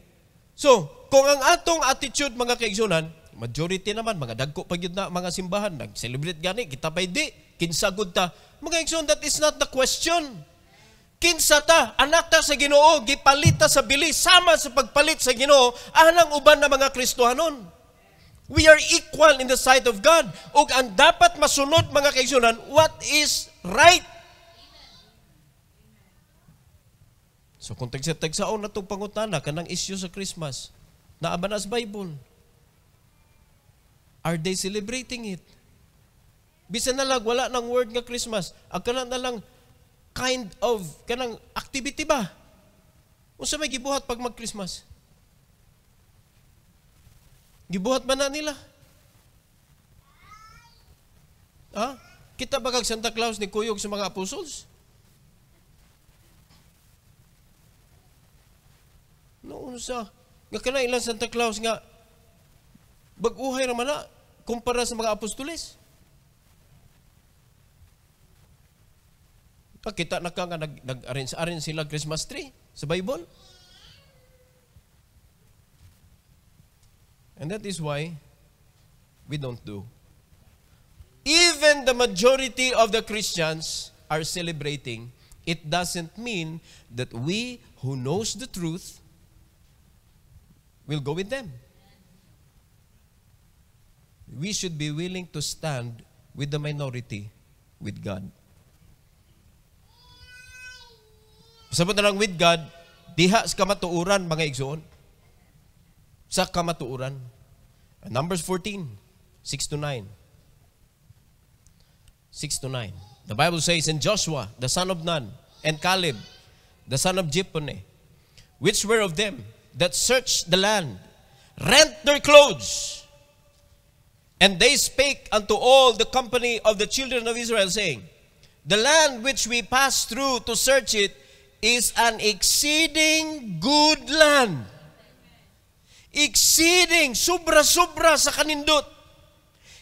So, kung ang atong attitude mga kaigsunan, majority naman, mga dagko pa yun na mga simbahan, nag-celebrate gani, kita pa hindi, kinsagod ta. Mga kaigsunan, that is not the question. Kinsa ta, anak ta sa Ginoo, gipalit ta sa bilis, sama sa pagpalit sa Ginoo, anang uban na mga Kristohanon. We are equal in the sight of God. Ug ang dapat masunod mga kaigsunan, what is right? So kung tagsa-tagsaon na itong pangutana, kanang issue sa Christmas, naaban as Bible. Are they celebrating it? Bisa na lang, wala ng word nga Christmas. Ang kanang na lang kind of, kanang activity ba? Unsa may gibuhat pag mag-Christmas? Gibuhat ba na nila? Kita ba kag Santa Claus ni kuyog sa mga apostles? Noon sa nga kana ilang Santa Claus nga bag-uhay ra man na kumpara sa mga apostoles. Kita na ka nga nag-arrange sila Christmas tree sa Bible. And that is why we don't do. Even the majority of the Christians are celebrating. It doesn't mean that we who knows the truth will go with them. We should be willing to stand with the minority, with God. Sabot na lang with God, diha sa kamatuuran mga igsoon. Sa kamatuuran. Numbers 14, 6-9. 6-9. The Bible says, and Joshua, the son of Nun, and Caleb, the son of Jephunneh, which were of them that searched the land, rent their clothes. And they spake unto all the company of the children of Israel, saying, the land which we passed through to search it is an exceeding good land. Exceeding, sobra-sobra sa kanindot.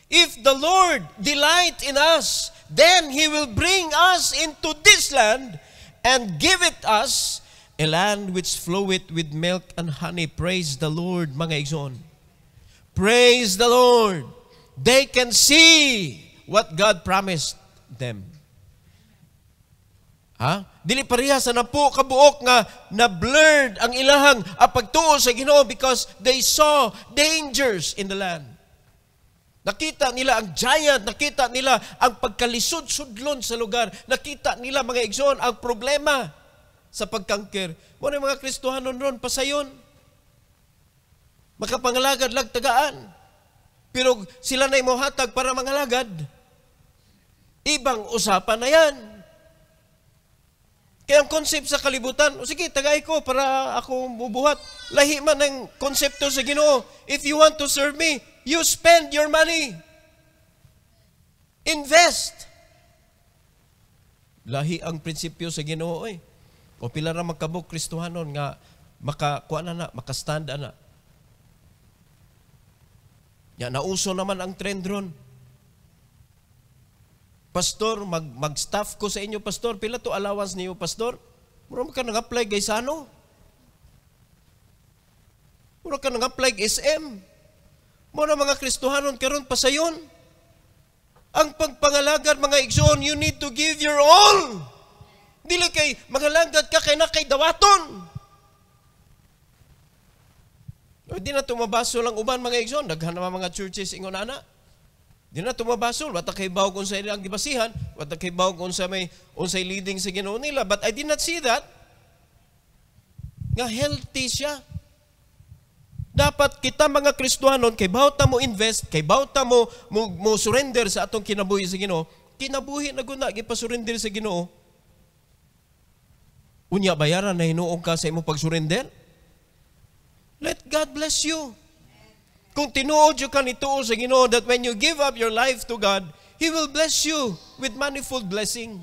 If the Lord delight in us, then He will bring us into this land and give it us, a land which floweth with milk and honey. Praise the Lord, mga igsoon. Praise the Lord. They can see what God promised them. Dili pareha sa napo kabuok nga na blurred ang ilahang pagtuo sa Ginoo because they saw dangers in the land. Nakita nila ang giant, nakita nila ang pagkalisod-sudlon sa lugar, nakita nila mga igsoon ang problema sa pagkangker. Mo ni mga Kristohanon ron pasayon. Makapangalagad lag tagaan. Pero sila na imohatag para mangalagad. Ibang usapan na yan. Kaya ang concept sa kalibutan, sige, tagay ko para ako bubuhat. Lahi man ang konsepto sa Ginoo. If you want to serve me, you spend your money. Invest. Lahi ang prinsipyo sa Ginoo. O pila ra magkabuk Kristohanon nga makakuha na, makastand na. Ya, nauso naman ang trend ron. Pastor, mag-staff ko sa inyo, pastor. Pila to allowance niyo, pastor? Mura ka nang-apply kay Sano? Mura ka nang-apply kay SM? Mura mga Kristohanon karon pasayon. Ang pagpangalagad, mga igsoon, you need to give your all. Dili kay magalagad ka kay na kay dawaton. Di na tumabaso lang uban mga igsoon. Daghan naman mga churches ingon ana. Di na tumabasol, wata kay bawag kung sa ilang gibasihan, wata kay bawag kung sa may unsay leading sa Ginoo nila. But I did not see that. Nga healthy siya. Dapat kita mga Kristohanon, kay bawta mo invest, kay bawta mo surrender sa atong kinabuhi sa Ginoo, kinabuhi na guna, gipasurrender sa Ginoo. Unya bayaran na hinuong ka sa imong pag-surrender? Let God bless you. Kung tinuod yung kanituo sa Ginoo that when you give up your life to God, He will bless you with manifold blessing.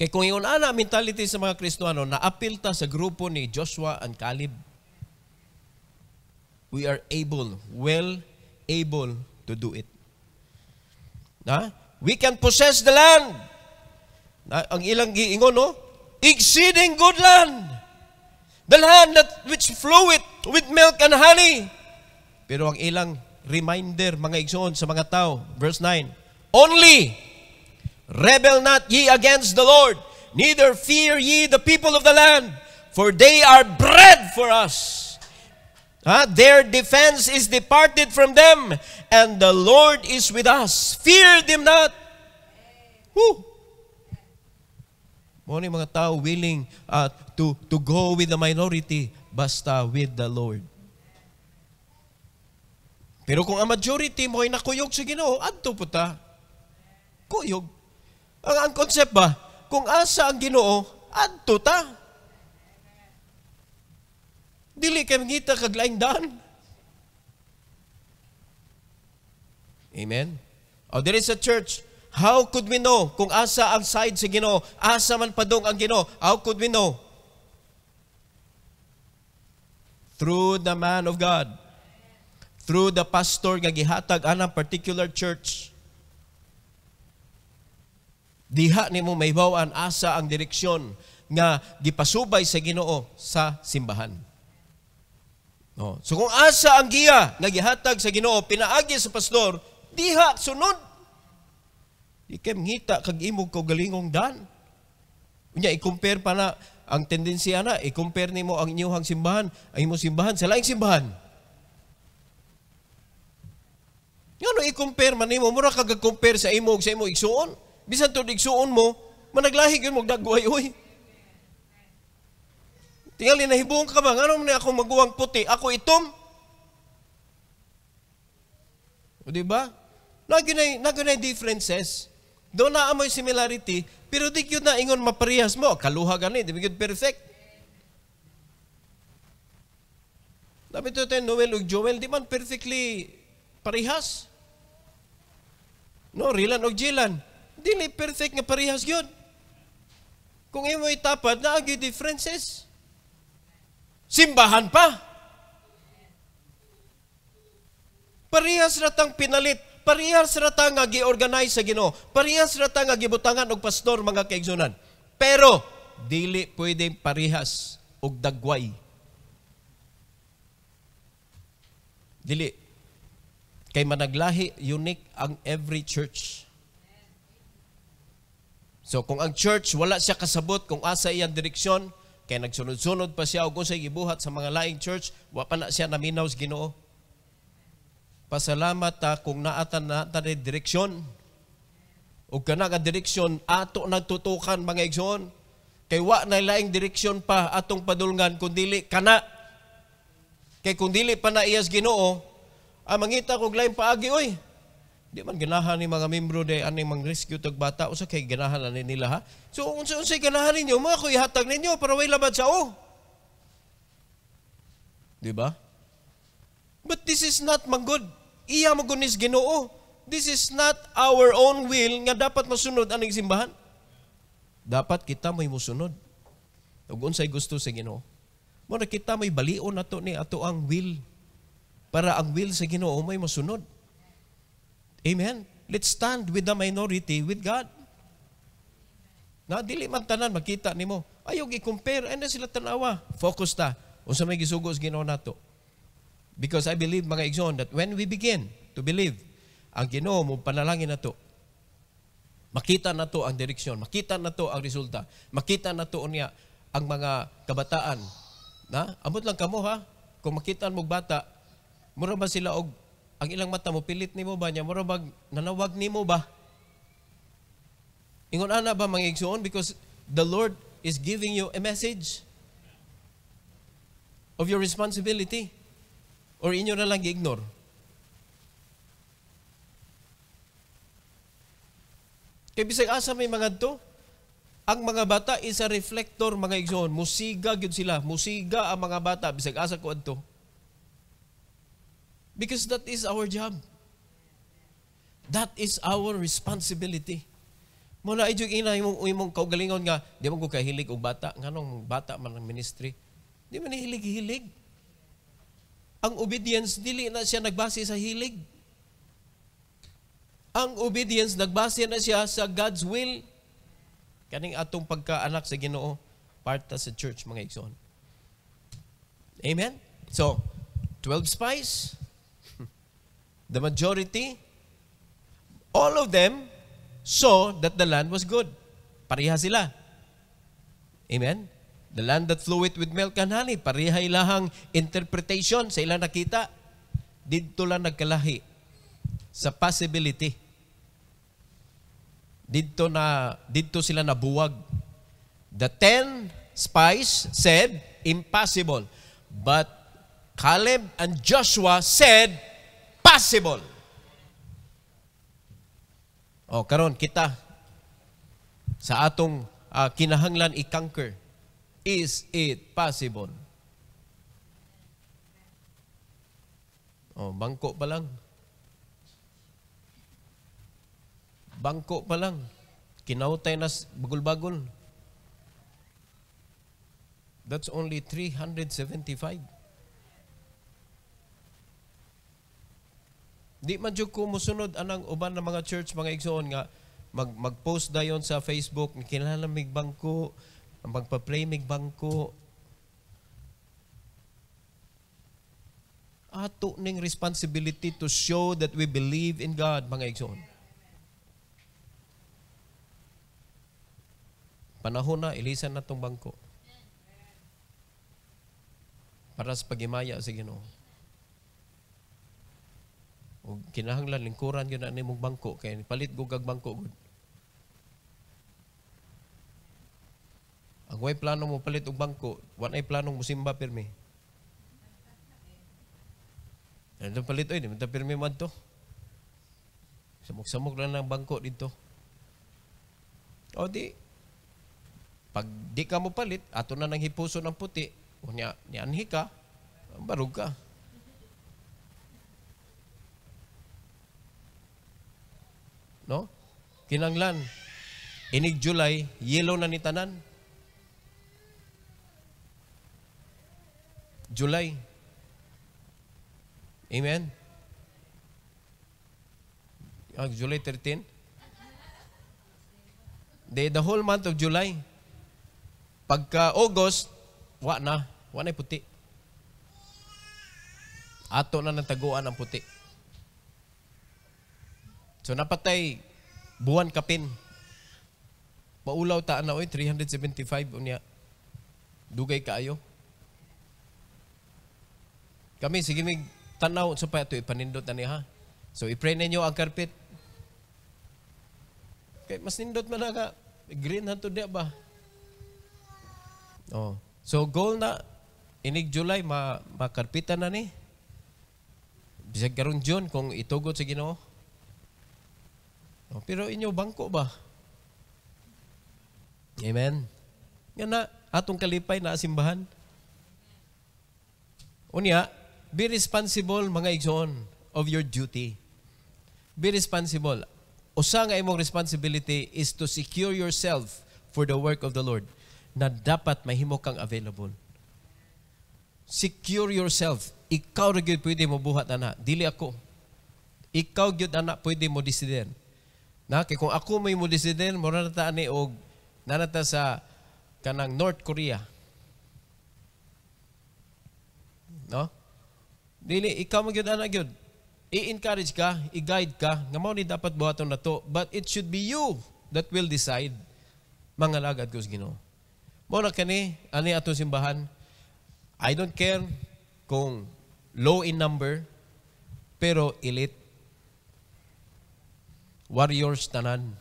Kaya kung yun ana mentality sa mga Kristohano, naapil ta sa grupo ni Joshua and Caleb. We are well able to do it. We can possess the land. Ang ilang giingon, no? Exceeding good land. The land that which floweth with milk and honey. Pero ang ilang reminder, mga igsoon sa mga tao, verse 9, only rebel not ye against the Lord, neither fear ye the people of the land, for they are bread for us. Their defense is departed from them, and the Lord is with us. Fear them not. Mo ni mga tao willing to go with the minority basta with the Lord. Pero kung ang majority mo ay nakuyog sa Ginoo, adto po ta. Kuyog. Ang concept ba, kung asa ang Ginoo, adto ta. Dili kay mangita kag laing daan. Amen. There is a church. How could we know kung asa ang side sa Ginoo? Asa man padong ang Ginoo? How could we know? Through the man of God. Through the pastor nga gihatag anang particular church. Diha nimo mahibaw-an asa ang direksyon nga gipasubay sa Ginoo sa simbahan. So kung asa ang giya nga gihatag sa Ginoo pinaagi sa pastor, diha sunod. Ikem ngita kag imog ko galingong dan. Unya i-compare pa na ang tendensiya na, i-compare nimo ang inyong simbahan, ang imong simbahan sa laing simbahan. Ngano i-compare man nimo, mura kag compare sa imong igsuon. Bisan to igsuon mo, managlahi gyud mo dagway oy. Tingali nahibong ka ba, ngano man ako maguwang puti, ako itom. O di ba? Nagunay differences. Doon na amoy similarity, pero di yun na ingon maparehas mo. Kaluha gani, di yun perfect. Dapat ito tayo, Noel o Joel, di man perfectly parehas. No, Rilan o Jilan, di na perfect nga parehas yun. Kung imo itapad, naagi differences. Simbahan pa. Parehas ratang pinalit. Parehas rata nga gi-organize sa Ginoo. Parehas rata nga gibutangan og pastor mga kaigsunan. Pero dili pwedeng parehas og dagway. Dili. Kay managlahi unique ang every church. So kung ang church wala siya kasabot kung asa iyang direksyon, kaya nagsunod-sunod pa siya o kung siya gibuhat sa mga laing church, wa pa na siya naminaw sa Ginoo. Pasalamat ta kung naatan na direksyon. O kana ka direksyon, ato nagtutukan mga igsoon. Kay wa na laing direksyon pa atong padulngan, kung dili kana. Kay kung dili pa na iyas Ginoo, mangita kog laing paagi, oy. Di man ganahan ni mga membro de aning mang-rescue tag bata, usa kay ganahan ani nila ha. So unsay ganahan ninyo, mga kuy hatag ninyo para way labad sa o. Di ba? But this is not manggod. Iya magunis Ginoo. This is not our own will nga dapat masunod aning simbahan. Dapat kita may musunod. Ug unsay gusto sa Ginoo. Mo na kita may balion nato ni ato ang will. Para ang will sa Ginoo may masunod. Amen. Let's stand with the minority with God. Na dili man tanan makita nimo. Ayaw gi-compare ana sila tanawa. Focus ta unsa may gisugo sa Ginoo nato. Because I believe mga igsoon that when we begin to believe ang Ginoo mo panalangin nato, makita nato ang direksyon, makita nato ang resulta, makita nato niya ang mga kabataan. Na amot lang kamo ha. Kung makita mo bata, mura ba sila og ang ilang mata mo, pilit ni mo ba niya? Mura bag nanawag ni mo ba? Ingon ana ba mga igsoon? Because the Lord is giving you a message of your responsibility. Or inyo na lang i-ignore. Kaya bisag asa may mga to, ang mga bata is a reflector mga igsoon. Musiga gyud sila. Musiga ang mga bata. Bisag asa ko adto. Because that is our job. That is our responsibility. Mula idyog ina imong kaugalingon nga, di man ko kahilig og bata. Nganong bata man ang ministry. Di man hilig-hilig. Ang obedience, dili na siya nagbase sa hilig. Ang obedience, nagbase na siya sa God's will. Kaning atong pagkaanak sa Ginoo, parta sa church, mga igsoon. Amen? So, 12 spies, the majority, all of them saw that the land was good. Pareha sila. Amen? The land that floweth with milk and honey. Pareha ilahang interpretation sa ilang nakita. Dito lang nagkalahi sa possibility. Dito sila nabuwag. The 10 spies said, impossible. But Caleb and Joshua said, possible. O, karon kita sa atong kinahanglan i-conquer. Is it possible? O, bangko pa lang. Bangko pa lang. Kinautay na bagol-bagol. That's only 375. Di man jud ko musunod anang uban ng mga church, mga igsoon nga mag-post dayon sa Facebook, kinahanglan mig bangko, ang magpa-play mig bangko. Ato ning responsibility to show that we believe in God, mga igsoon. Panahon na, ilisan na tong bangko. Para sa pagimaya sa Ginoo. O kinahanglan lingkuran yun na nimong bangko kaya palit gugag bangko gud. Ang way plano mo palit og bangko, wa nay planong musimba pirmi. Ano palit oy, di man ta pirmi man to. Samok-samok lang ng bangko dito. O di pag di ka mo palit, ato na nang hipuso ng puti, o ni anhi ka, barug ka. No? Kinanglan. Inig July, yellow na ni tanan. July. Amen? July 13? The whole month of July. Pagka August, wa na puti. Ato na nataguan ang puti. So napatay buwan kapin. paulaw ta na oy 375 unya. Dugay kaayo. Kami sige mig tanaw sa pa ito ipanindot ani ha. So i-pray ninyo ang carpet. Kay mas nindot man na ka green hanto dia ba? Oh. So goal na inig July makarpitan na ni. Bisag karon June kung itugot sa Ginoo. Oh, pero inyo bangko ba? Amen. Nga na atong kalipay na simbahan. Unya, be responsible mga igsoon of your duty. Be responsible. Usa nga imong responsibility is to secure yourself for the work of the Lord na dapat mahimo kang available. Secure yourself. Ikaw ra gyud pwede mo buhat ana, dili ako. Ikaw gyud ana pwede mo desiden. Na kay kung ako may mo desiden, mo na ta ani og nanata sa kanang North Korea. No? Dili ikaw mo gyud ana gyud. I-encourage ka, i-guide ka, nga mao ni dapat buhaton nato, but it should be you that will decide. Mga lagad ko sa Ginoo. Mao na kani ani atong simbahan. I don't care kung low in number, pero elite. Warriors tanan.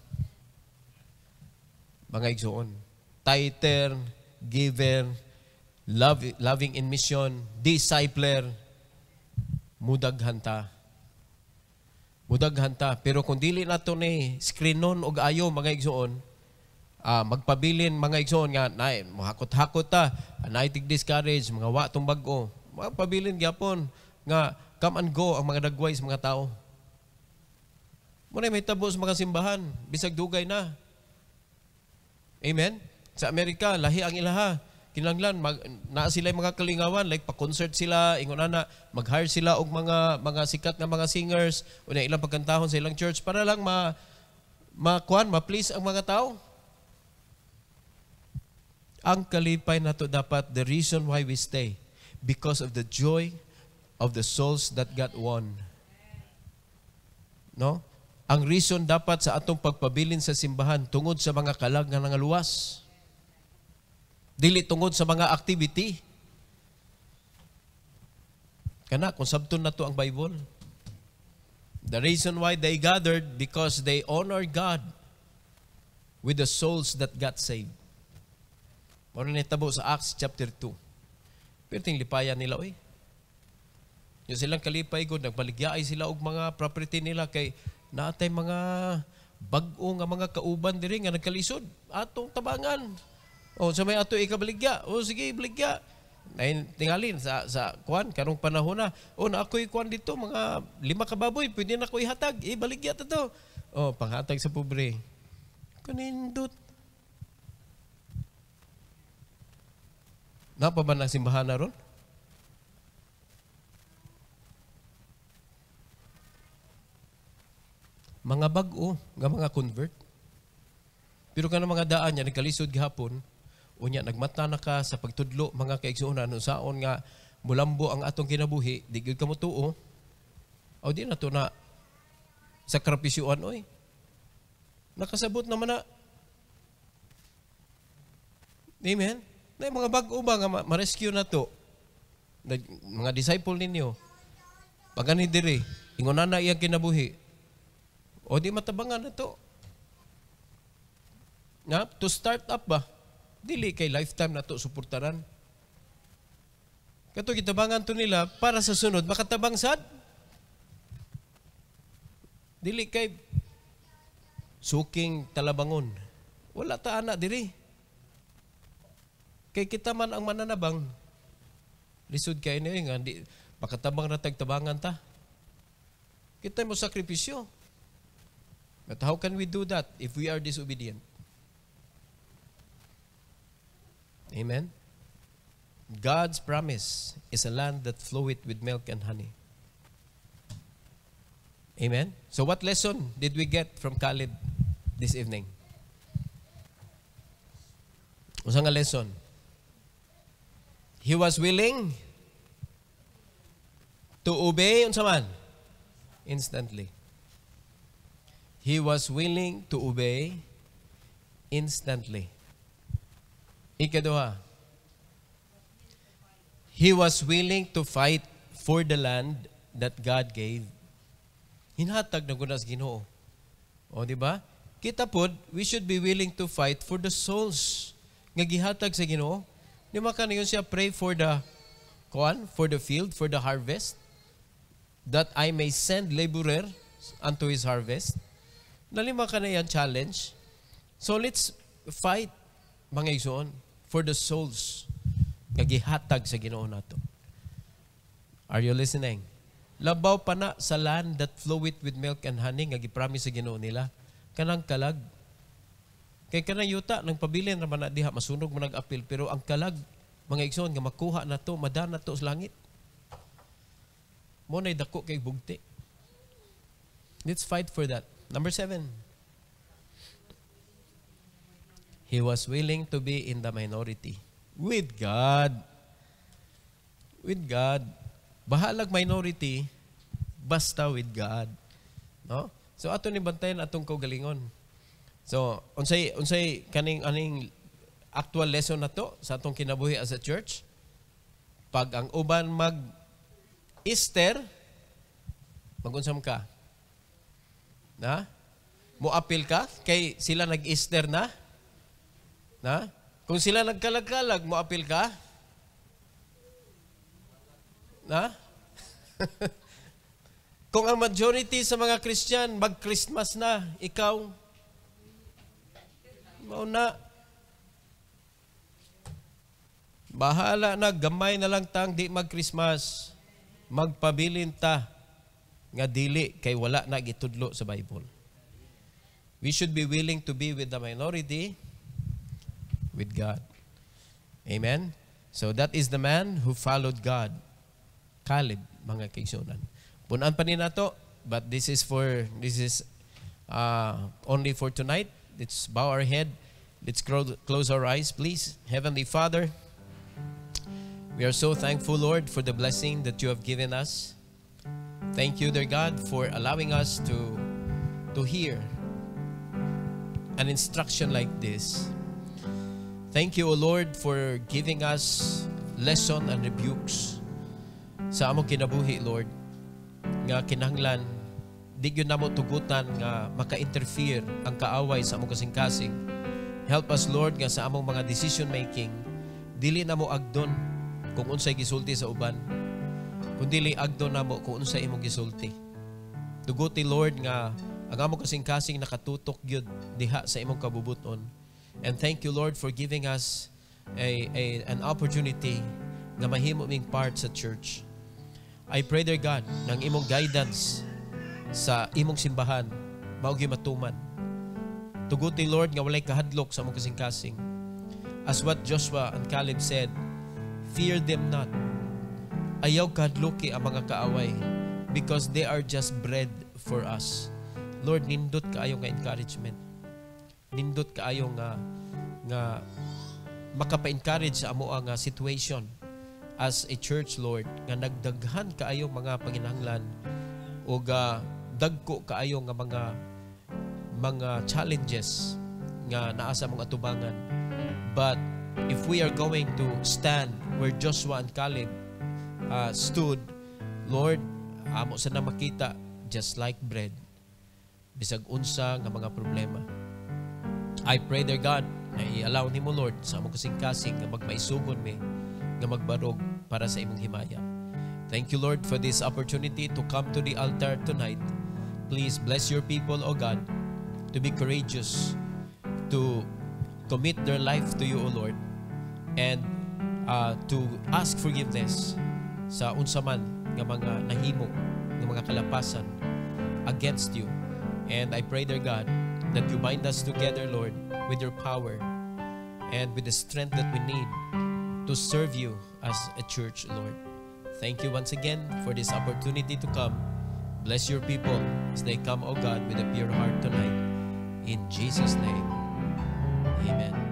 Mga igsoon. Tither, giver, loving in mission, discipler, mudaghan ta. Mudaghan ta. Pero kung dili nato ni screenon og ayo mga igsoon, magpabilin mga igsoon nga nay mahakot-hakot ta, tig discourage mga wa tong bag-o. Magpabilin gyapon nga come and go ang mga dagway sa mga tao. Muna may tabo sa mga simbahan, bisag dugay na. Amen? Sa Amerika, lahi ang ilaha. Kinanglan, naa sila mga kalingawan, like pa-concert sila, ingon na, mag-hire sila og mga sikat na mga singers, o na ilang pagkantahon sa ilang church, para lang ma-please ang mga tao. Ang kalipay na to dapat, the reason why we stay, because of the joy of the souls that got won. No? Ang reason dapat sa atong pagpabilin sa simbahan tungod sa mga kalag nga nangaluwas. Dili tungod sa mga activity. Kana, kung sabton na to ang Bible. The reason why they gathered, because they honor God with the souls that got saved. Muna nitabo sa Acts chapter 2. Pero tinglipayan nila, oy. Yung silang kalipay, God, nagbaligyaay sila og mga property nila kay natay mga bag-o nga mga kauban diri nga nagkalisod atong tabangan. O sa may ato ikabaligya. O sige, baligya. Tingalin sa kuan karong panahon na. O na ako'y kuan dito mga 5 ka baboy, pwede na ko ihatag. Baligya ta to. O panghatag sa pobre. Kunindot. Napa ba na simbahan na ron? Mga bag-o, nga mga convert. Pero ka na mga daan niya, nagkalisod gihapon, unya, nagmata na ka sa pagtudlo, mga kaigsuunan, saon nga, mulambo ang atong kinabuhi, di gyud ka mo tuo, o di na to na sakripisyuan, oy. Nakasabot naman na. Amen? Na mga bag-o ba nga ma-rescue na to? Mga disciple ninyo, pagani diri, ingon na iyang kinabuhi, o di matabangan na to. Nga, to start up ba? Dili kay lifetime na to suportaran. Kato kitabangan to nila para sa sunod makatabang sad. Dili kay suking talabangon. Wala ta ana diri. Kay kita man ang mananabang lisod kay ni nga di makatabang na tagtabangan ta. Kita mo sakripisyo. But how can we do that if we are disobedient? Amen? God's promise is a land that floweth with milk and honey. Amen? So what lesson did we get from Caleb this evening? Usa nga lesson? He was willing to obey unsa man? Instantly. He was willing to obey Instantly. Ikaduha, he was willing to fight for the land that God gave. Hinhatag na guna sa Ginoo. O, di ba? Kita pod, we should be willing to fight for the souls nga gihatag sa Ginoo. Di ba kaniyon siya pray for the field, for the harvest, that I may send laborer unto his harvest. Nalima ka na yan challenge. So let's fight, mga igsoon, for the souls nga gihatag sa Ginoo nato. Are you listening? Labaw pa na sa land that floweth with milk and honey nga gipromise sa Ginoo nila. Kanang kalag. Kay kanang yuta nang pabilin ra man na diha masunog mo nag-apil, pero ang kalag, mga igsoon nga makuha na to, madan na to sa langit. Mo nay dako kay bugti. Let's fight for that. Number 7. He was willing to be in the minority. With God. With God. Bahalag minority, basta with God. No? So ato ni bantayan atong kaugalingon. So unsay aning actual lesson na to sa atong kinabuhi as a church. Pag ang uban mag-Easter, mag-unsam ka? Na? Mo-appeal ka? Kay sila nag-Easter na? Na? Kung sila nagkalag-kalag, mo-appeal ka? Na? Kung ang majority sa mga Christian mag-Christmas na, ikaw, mauna. Bahala na, gamay na lang tang di mag-Christmas. Magpabilin ta nga dili kay wala na gitudlo sa Bible. We should be willing to be with the minority, with God. Amen? So that is the man who followed God. Caleb, mga kaigsunan. Punan pa ni nato, but this is only for tonight. Let's bow our head. Let's close our eyes, please. Heavenly Father, we are so thankful, Lord, for the blessing that you have given us. Thank you, dear God, for allowing us to hear an instruction like this. Thank you, O Lord, for giving us lesson and rebukes sa among kinabuhi, Lord, nga kinahanglan di gyud namo tugutan nga maka-interfere ang kaaway sa among kasing-kasing. Help us, Lord, nga sa among mga decision making dili namo agdon kung unsay gisulti sa uban, kundi agdon namo kung unsay imong gisulti. Tuguti, Lord, nga ang among kasing-kasing nakatutok gyud diha sa imong kabubuton. And thank you, Lord, for giving us an opportunity nga mahimo ming part sa church. I pray, dear God, ng imong guidance sa imong simbahan, mao'y matuman. Tuguti, Lord, nga walay kahadlok sa among kasing-kasing. As what Joshua and Caleb said, fear them not. Ayaw kahadloki ang mga kaaway because they are just bread for us. Lord, nindot kaayo nga encouragement. Nindot kaayo nga makapa-encourage sa amo nga situation as a church, Lord, nga nagdaghan kaayo mga panginahanglan o dagko kaayo nga mga challenges nga naa sa mga atubangan. But if we are going to stand where Joshua and Caleb stood, Lord, amo sa na makita just like bread bisag unsa nga mga problema. I pray, dear God, na i-allow ni mo, Lord, sa among kasing-kasing nga magmaisugon mi, nga magbarog para sa imong himaya. Thank you, Lord, for this opportunity to come to the altar tonight. Please bless your people, O God, to be courageous, to commit their life to you, O Lord, and to ask forgiveness sa unsaman nga mga nahimo, nga mga kalapasan against you. And I pray, dear God, that you bind us together, Lord, with your power and with the strength that we need to serve you as a church, Lord. Thank you once again for this opportunity to come. Bless your people as they come, O God, with a pure heart tonight. In Jesus' name, amen.